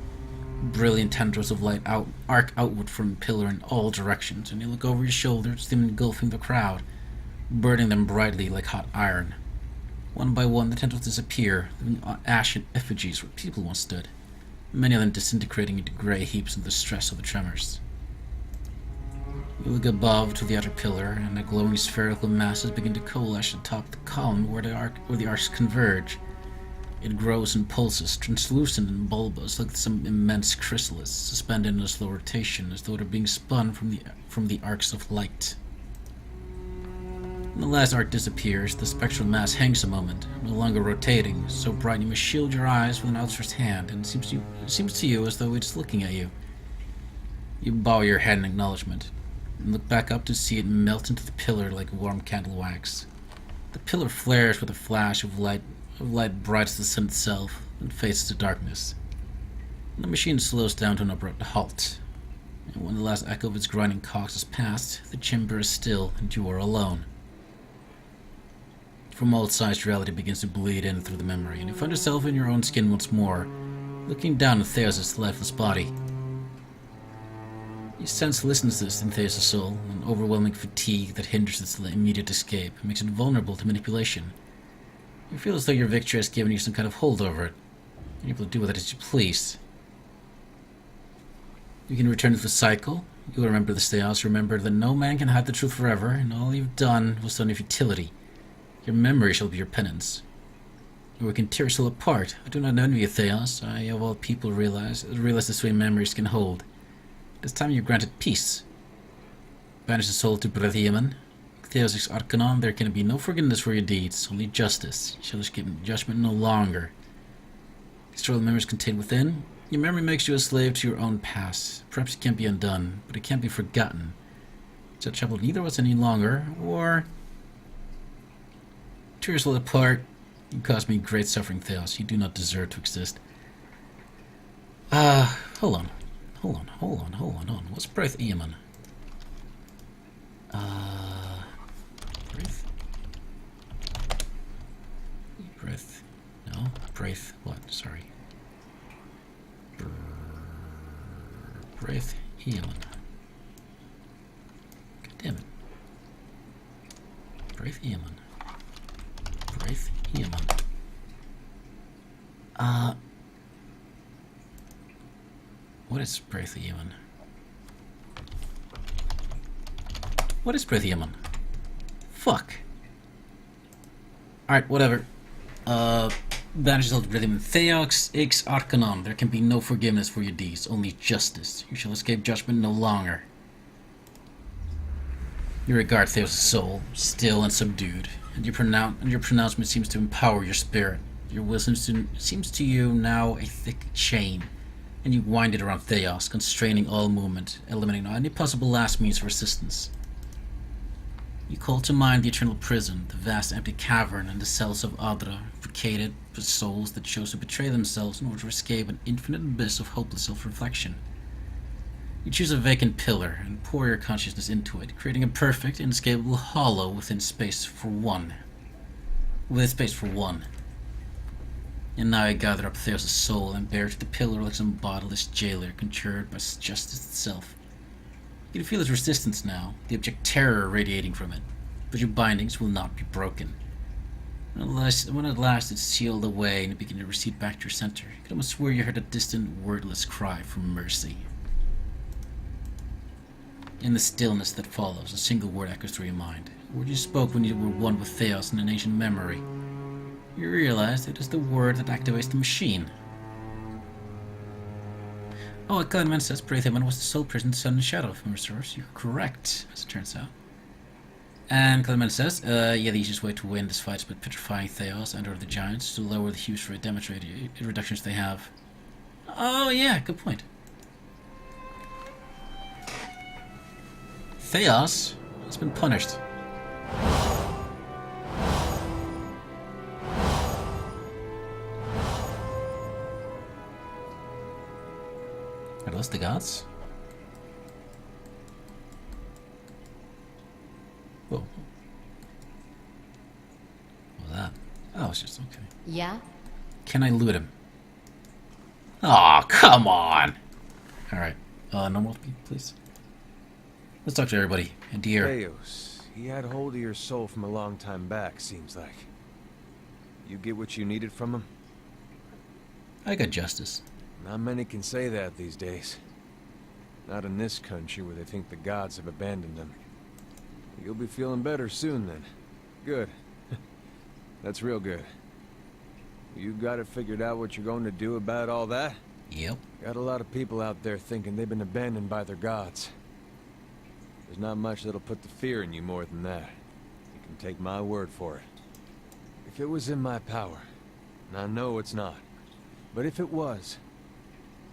Brilliant tendrils of light arc outward from the pillar in all directions, and you look over your shoulder to them engulfing the crowd, burning them brightly like hot iron. One by one, the tendrils disappear, leaving ashen effigies where people once stood, many of them disintegrating into grey heaps in the stress of the tremors. You look above to the outer pillar, and the glowing spherical masses begin to coalesce atop the column where the arcs converge. It grows and pulses, translucent and bulbous, like some immense chrysalis, suspended in a slow rotation, as though it are being spun from the arcs of light. When the last arc disappears, the spectral mass hangs a moment, no longer rotating, so bright you must shield your eyes with an outstretched hand, and it seems to you as though it's looking at you. You bow your head in acknowledgement, and look back up to see it melt into the pillar like warm candle wax. The pillar flares with a flash of light bright as the sun itself, and fades to darkness. The machine slows down to an abrupt halt, and when the last echo of its grinding cogs has passed, the chamber is still, and you are alone. From all sides, reality begins to bleed in through the memory, and you find yourself in your own skin once more, looking down at Theos' lifeless body. You sense listlessness in Theos' soul, an overwhelming fatigue that hinders its immediate escape and makes it vulnerable to manipulation. You feel as though your victory has given you some kind of hold over it. You're able to do with it as you please. You can return to the cycle. You will remember this Theos. Remember that no man can hide the truth forever, and all you've done was done in futility. Your memory shall be your penance. Or we can tear us all apart. I do not envy you, Theos. I, of all people, realize this way memories can hold. It is time you granted peace. Banish the soul to Brethiaman. Theos ex Arcanon, there can be no forgiveness for your deeds, only justice. You shall escape judgment no longer. Destroy the memories contained within. Your memory makes you a slave to your own past. Perhaps it can't be undone, but it can't be forgotten. So trouble neither of us any longer, or... Tears will apart. You caused me great suffering, Theos. You do not deserve to exist. Hold on. What's Braith Eamon? Braith. No? Braith. What? Sorry. Braith Eamon. God damn it. Braith Eamon. Braith Eamon. What is Braith Eamon? What is Braith Eamon? Fuck. Alright, whatever. Banish all rhythm. Theox ex Arcanon. There can be no forgiveness for your deeds, only justice. You shall escape judgment no longer. You regard Theos' soul, still and subdued, and your pronouncement seems to empower your spirit. Your will seems to you now a thick chain, and you wind it around Theos, constraining all movement, eliminating any possible last means of resistance. You call to mind the eternal prison, the vast empty cavern, and the cells of Adra, vacated with souls that chose to betray themselves in order to escape an infinite abyss of hopeless self-reflection. You choose a vacant pillar and pour your consciousness into it, creating a perfect, inescapable hollow within space for one. And now I gather up Theos' soul and bear it to the pillar like some bodiless jailer conjured by justice itself. You can feel its resistance now, the abject terror radiating from it, but your bindings will not be broken. When at last it's sealed away and you begin to recede back to your center, you can almost swear you heard a distant, wordless cry for mercy. In the stillness that follows, a single word echoes through your mind, a word you spoke when you were one with Theos in an ancient memory. You realize it is the word that activates the machine. Oh, Clayman says Braithaman was the sole person Sun and Shadow from your source. You're correct, as it turns out. And Clayman says, yeah, the easiest way to win this fight is by petrifying Theos and or the Giants to lower the huge damage reductions they have. Oh, yeah, good point. Theos has been punished. Are those the gods? Whoa. What was that? Oh, it's just okay. Yeah? Can I loot him? Aw, come on! Alright. Normal speed, please. Let's talk to everybody. And dear. Theos, he had hold of your soul from a long time back, seems like. You get what you needed from him? I got justice. Not many can say that these days. Not in this country where they think the gods have abandoned them. You'll be feeling better soon then. Good. That's real good. You got it figured out what you're going to do about all that? Yep. Got a lot of people out there thinking they've been abandoned by their gods. There's not much that'll put the fear in you more than that. You can take my word for it. If it was in my power, and I know it's not, but if it was,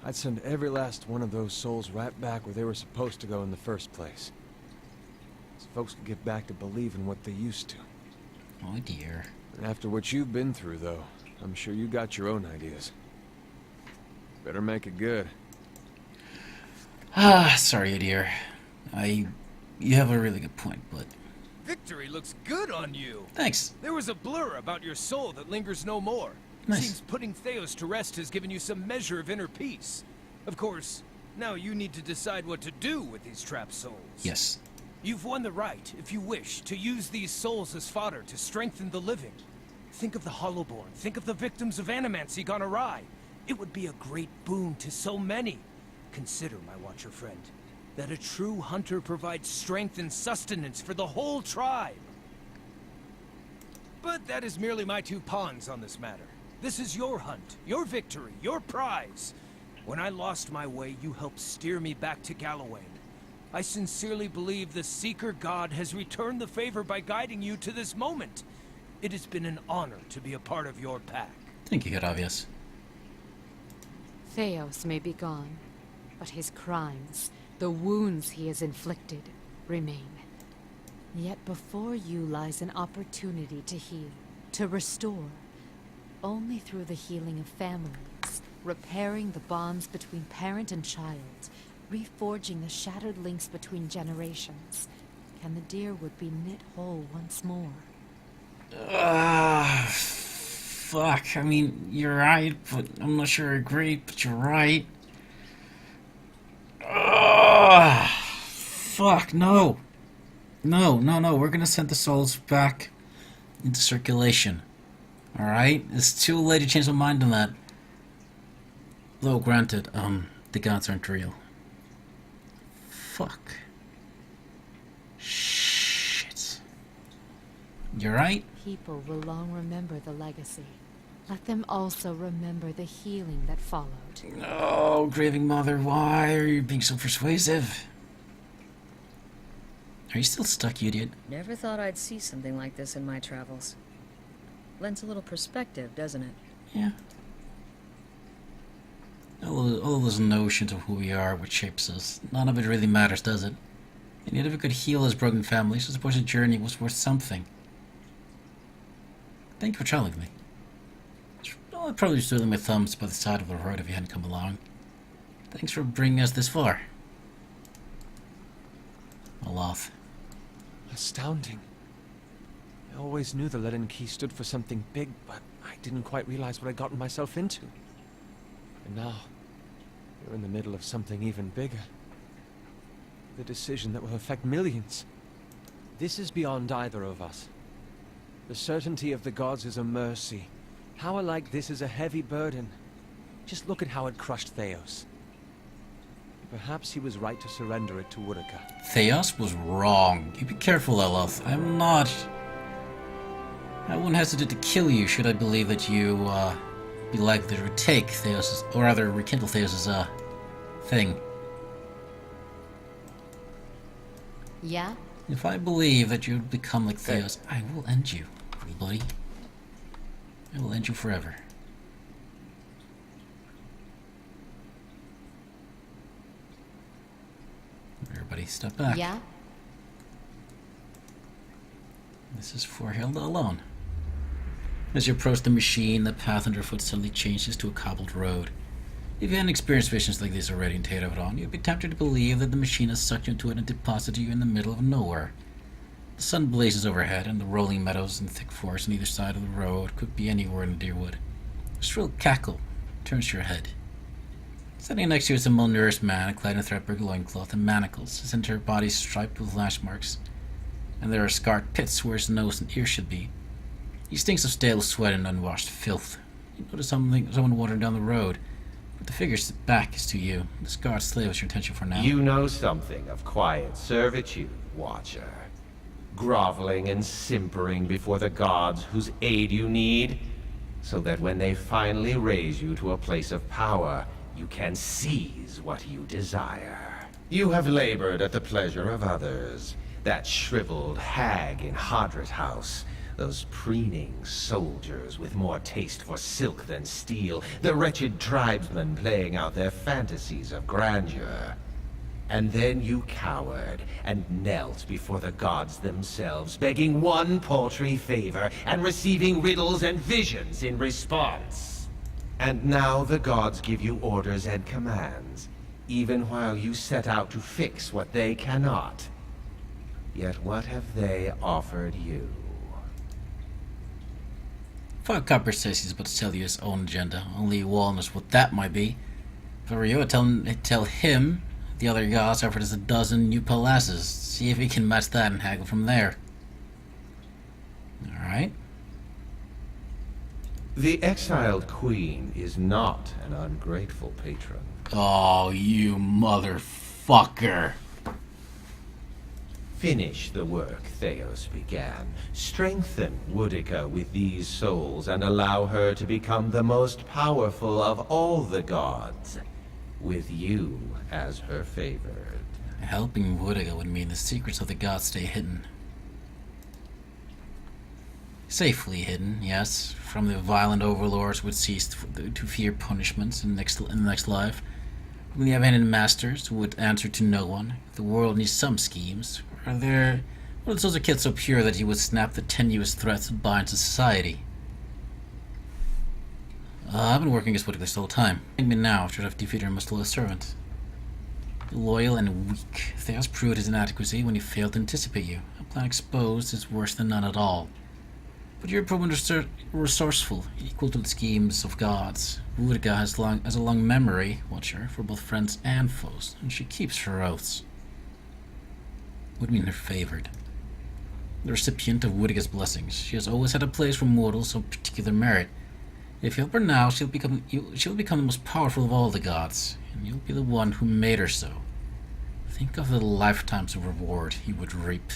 I'd send every last one of those souls right back where they were supposed to go in the first place. So folks could get back to believing what they used to. Oh dear. And after what you've been through, though, I'm sure you got your own ideas. Better make it good. Ah, sorry, dear. You have a really good point, but... Victory looks good on you. Thanks. There was a blur about your soul that lingers no more. Nice. Seems putting Theos to rest has given you some measure of inner peace. Of course, now you need to decide what to do with these trapped souls. Yes. You've won the right, if you wish, to use these souls as fodder to strengthen the living. Think of the Hollowborn. Think of the victims of Animancy gone awry. It would be a great boon to so many. Consider, my Watcher friend, that a true hunter provides strength and sustenance for the whole tribe. But that is merely my two pawns on this matter. This is your hunt, your victory, your prize. When I lost my way, you helped steer me back to Galloway. I sincerely believe the Seeker God has returned the favor by guiding you to this moment. It has been an honor to be a part of your pack. Thank you, Octavius. Theos may be gone, but his crimes, the wounds he has inflicted, remain. Yet before you lies an opportunity to heal, to restore. Only through the healing of families, repairing the bonds between parent and child, reforging the shattered links between generations, can the dear would be knit whole once more. Fuck. I mean, you're right, but I'm not sure I agree, but you're right. Fuck, no. No, we're gonna send the souls back into circulation. Alright? It's too late to change my mind on that. Though granted, the gods aren't real. Fuck. Shit. You're right? People will long remember the legacy. Let them also remember the healing that followed. Oh, Graving Mother, why are you being so persuasive? Are you still stuck, you idiot? Never thought I'd see something like this in my travels. Lends a little perspective, doesn't it? Yeah. All those notions of who we are, what shapes us, none of it really matters, does it? And yet if it could heal his broken families, I suppose the journey was worth something. Thank you for telling me. I'd probably be twiddling my thumbs by the side of the road if you hadn't come along. Thanks for bringing us this far. Aloth. Astounding. I always knew the Leaden Key stood for something big, but I didn't quite realize what I'd gotten myself into. And now, you're in the middle of something even bigger. The decision that will affect millions. This is beyond either of us. The certainty of the gods is a mercy. Power like this is a heavy burden. Just look at how it crushed Theos. Perhaps he was right to surrender it to Woedica. Theos was wrong. You be careful, Aloth. I wouldn't hesitate to kill you should I believe that you, be likely to retake Theos', or rather rekindle Theos' thing. Yeah? If I believe that you'd become like Theos, I will end you, buddy. I will end you forever. Everybody step back. Yeah? This is for Hilda alone. As you approach the machine, the path underfoot suddenly changes to a cobbled road. If you hadn't experienced visions like this already in Terephron, you'd be tempted to believe that the machine has sucked you into it and deposited you in the middle of nowhere. The sun blazes overhead, and the rolling meadows and thick forest on either side of the road could be anywhere in Deerwood. A shrill cackle turns your head. Standing next to you is a malnourished man clad in a threadbare loincloth and manacles, his entire body striped with lash marks, and there are scarred pits where his nose and ears should be. He stinks of stale sweat and unwashed filth. You notice someone wandering down the road, but the figure's back is to you. The scarred slave is your attention for now. You know something of quiet servitude, Watcher. Groveling and simpering before the gods whose aid you need, so that when they finally raise you to a place of power, you can seize what you desire. You have labored at the pleasure of others. That shriveled hag in Hadrit House, those preening soldiers with more taste for silk than steel, the wretched tribesmen playing out their fantasies of grandeur. And then you cowered and knelt before the gods themselves, begging one paltry favor and receiving riddles and visions in response. And now the gods give you orders and commands, even while you set out to fix what they cannot. Yet what have they offered you? Firecopper says he's about to tell you his own agenda. Only Wall knows what that might be. If I were you, I'd tell him the other gods offered us a dozen new palaces. See if he can match that and haggle from there. Alright. The exiled queen is not an ungrateful patron. Oh, you motherfucker. Finish the work Theos began. Strengthen Woedica with these souls and allow her to become the most powerful of all the gods, with you as her favored. Helping Woedica would mean the secrets of the gods stay hidden. Safely hidden, yes, from the violent overlords who would cease to fear punishments in the next life. From the abandoned masters who would answer to no one. The world needs some schemes. What if those are kids so pure that he would snap the tenuous threads that bind society? I've been working against Woedica this whole time. Find me now after I've defeated her most loyal servant. Loyal and weak. Theos proved his inadequacy when he failed to anticipate you. A plan exposed is worse than none at all. But you're proven resourceful, equal to the schemes of gods. Woedica has a long memory, Watcher, for both friends and foes, and she keeps her oaths. Would mean her favored. The recipient of Woedica's blessings. She has always had a place for mortals of particular merit. If you help her now, she'll become the most powerful of all the gods, and you'll be the one who made her so. Think of the lifetimes of reward you would reap.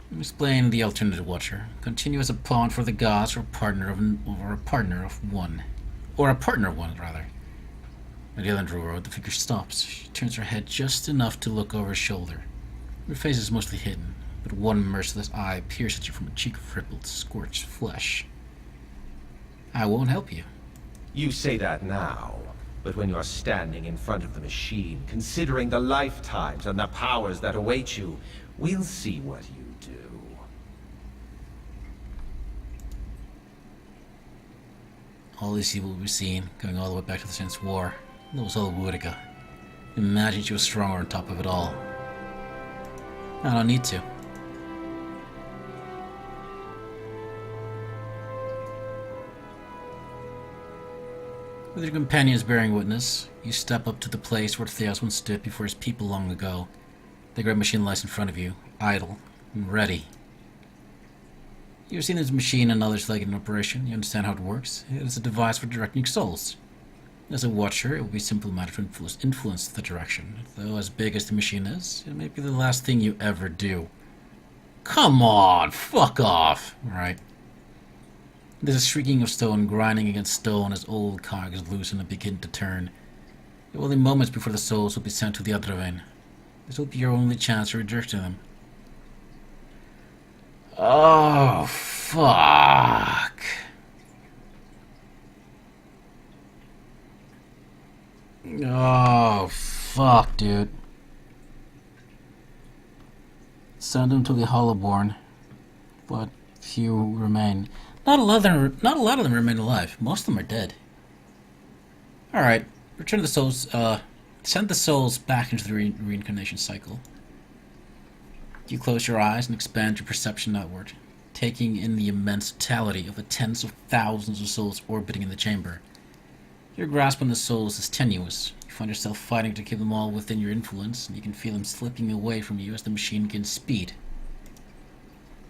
Let me explain the alternative, Watcher. Continue as a pawn for the gods, or a partner of one. At the other end of the road, the figure stops. She turns her head just enough to look over her shoulder. Her face is mostly hidden, but one merciless eye peers at you from a cheek of rippled, scorched flesh. I won't help you. You say that now, but when you're standing in front of the machine, considering the lifetimes and the powers that await you, we'll see what you do. All these evil we've seen, going all the way back to the Saints' War, that was all Wuriga. Imagine she was stronger on top of it all. I don't need to. With your companions bearing witness, you step up to the place where Theos once stood before his people long ago. The great machine lies in front of you, idle and ready. You've seen this machine and others like it in operation. You understand how it works. It is a device for directing souls. As a watcher, it will be a simple matter to influence the direction. Though as big as the machine is, it may be the last thing you ever do. Come on, fuck off! Right. There's a shrieking of stone grinding against stone as old cogs loosen and begin to turn. It will be moments before the souls will be sent to the Adrevain. This will be your only chance to redirect them. Oh, fuck. Oh, fuck, dude. Send them to the Hollowborn, but few remain. Not a lot of them remain alive. Most of them are dead. Alright, return the souls, send the souls back into the reincarnation cycle. You close your eyes and expand your perception outward, taking in the immense totality of the tens of thousands of souls orbiting in the chamber. Your grasp on the souls is tenuous. You find yourself fighting to keep them all within your influence, and you can feel them slipping away from you as the machine gains speed.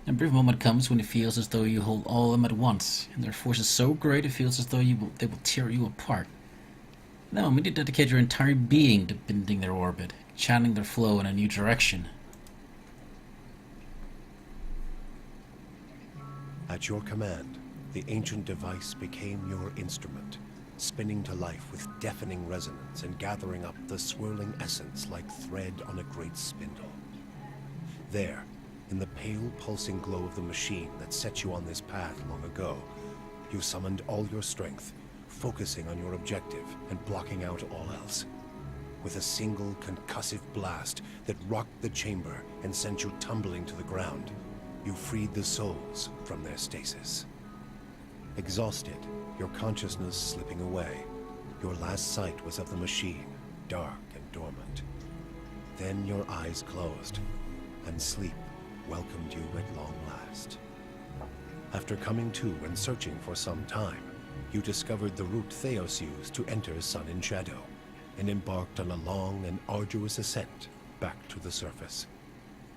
A brief moment comes when it feels as though you hold all of them at once, and their force is so great it feels as though they will tear you apart. Now, you dedicate your entire being to bending their orbit, channeling their flow in a new direction. At your command, the ancient device became your instrument, spinning to life with deafening resonance and gathering up the swirling essence like thread on a great spindle. There, in the pale, pulsing glow of the machine that set you on this path long ago, you summoned all your strength, focusing on your objective and blocking out all else. With a single concussive blast that rocked the chamber and sent you tumbling to the ground, you freed the souls from their stasis. Exhausted, your consciousness slipping away, your last sight was of the machine, dark and dormant. Then your eyes closed, and sleep welcomed you at long last. After coming to and searching for some time, you discovered the route Theos used to enter Sun and Shadow, and embarked on a long and arduous ascent back to the surface.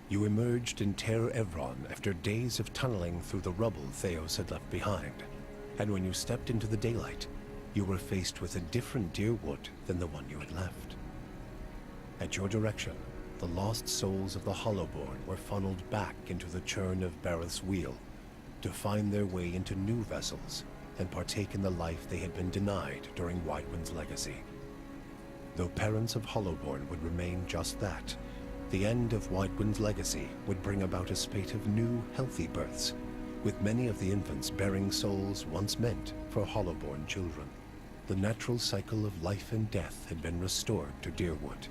You emerged in Ter Evron after days of tunneling through the rubble Theos had left behind, and when you stepped into the daylight, you were faced with a different Dyrwood than the one you had left. At your direction, the lost souls of the Hollowborn were funneled back into the churn of Bareth's wheel to find their way into new vessels and partake in the life they had been denied during Weidwyn's legacy. Though parents of Hollowborn would remain just that, the end of Weidwyn's legacy would bring about a spate of new, healthy births, with many of the infants bearing souls once meant for Hollowborn children. The natural cycle of life and death had been restored to Dyrwood,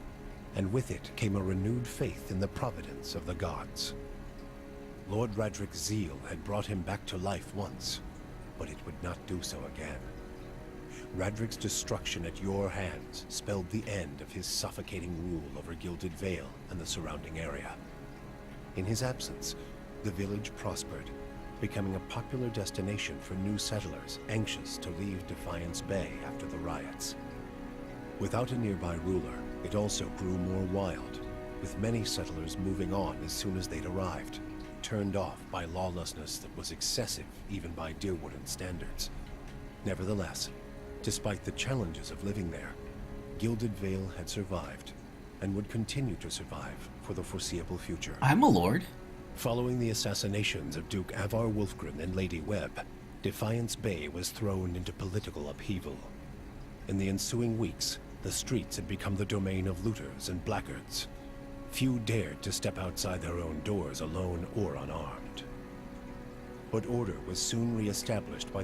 and with it came a renewed faith in the providence of the gods. Lord Radric's zeal had brought him back to life once, but it would not do so again. Radric's destruction at your hands spelled the end of his suffocating rule over Gilded Vale and the surrounding area. In his absence, the village prospered, becoming a popular destination for new settlers anxious to leave Defiance Bay after the riots. Without a nearby ruler, it also grew more wild, with many settlers moving on as soon as they'd arrived, turned off by lawlessness that was excessive even by Dyrwoodan standards. Nevertheless, despite the challenges of living there, Gilded Vale had survived, and would continue to survive for the foreseeable future. I'm a lord. Following the assassinations of Duke Avar Wolfgren and Lady Webb, Defiance Bay was thrown into political upheaval. In the ensuing weeks, the streets had become the domain of looters and blackguards. Few dared to step outside their own doors alone or unarmed. But order was soon re-established by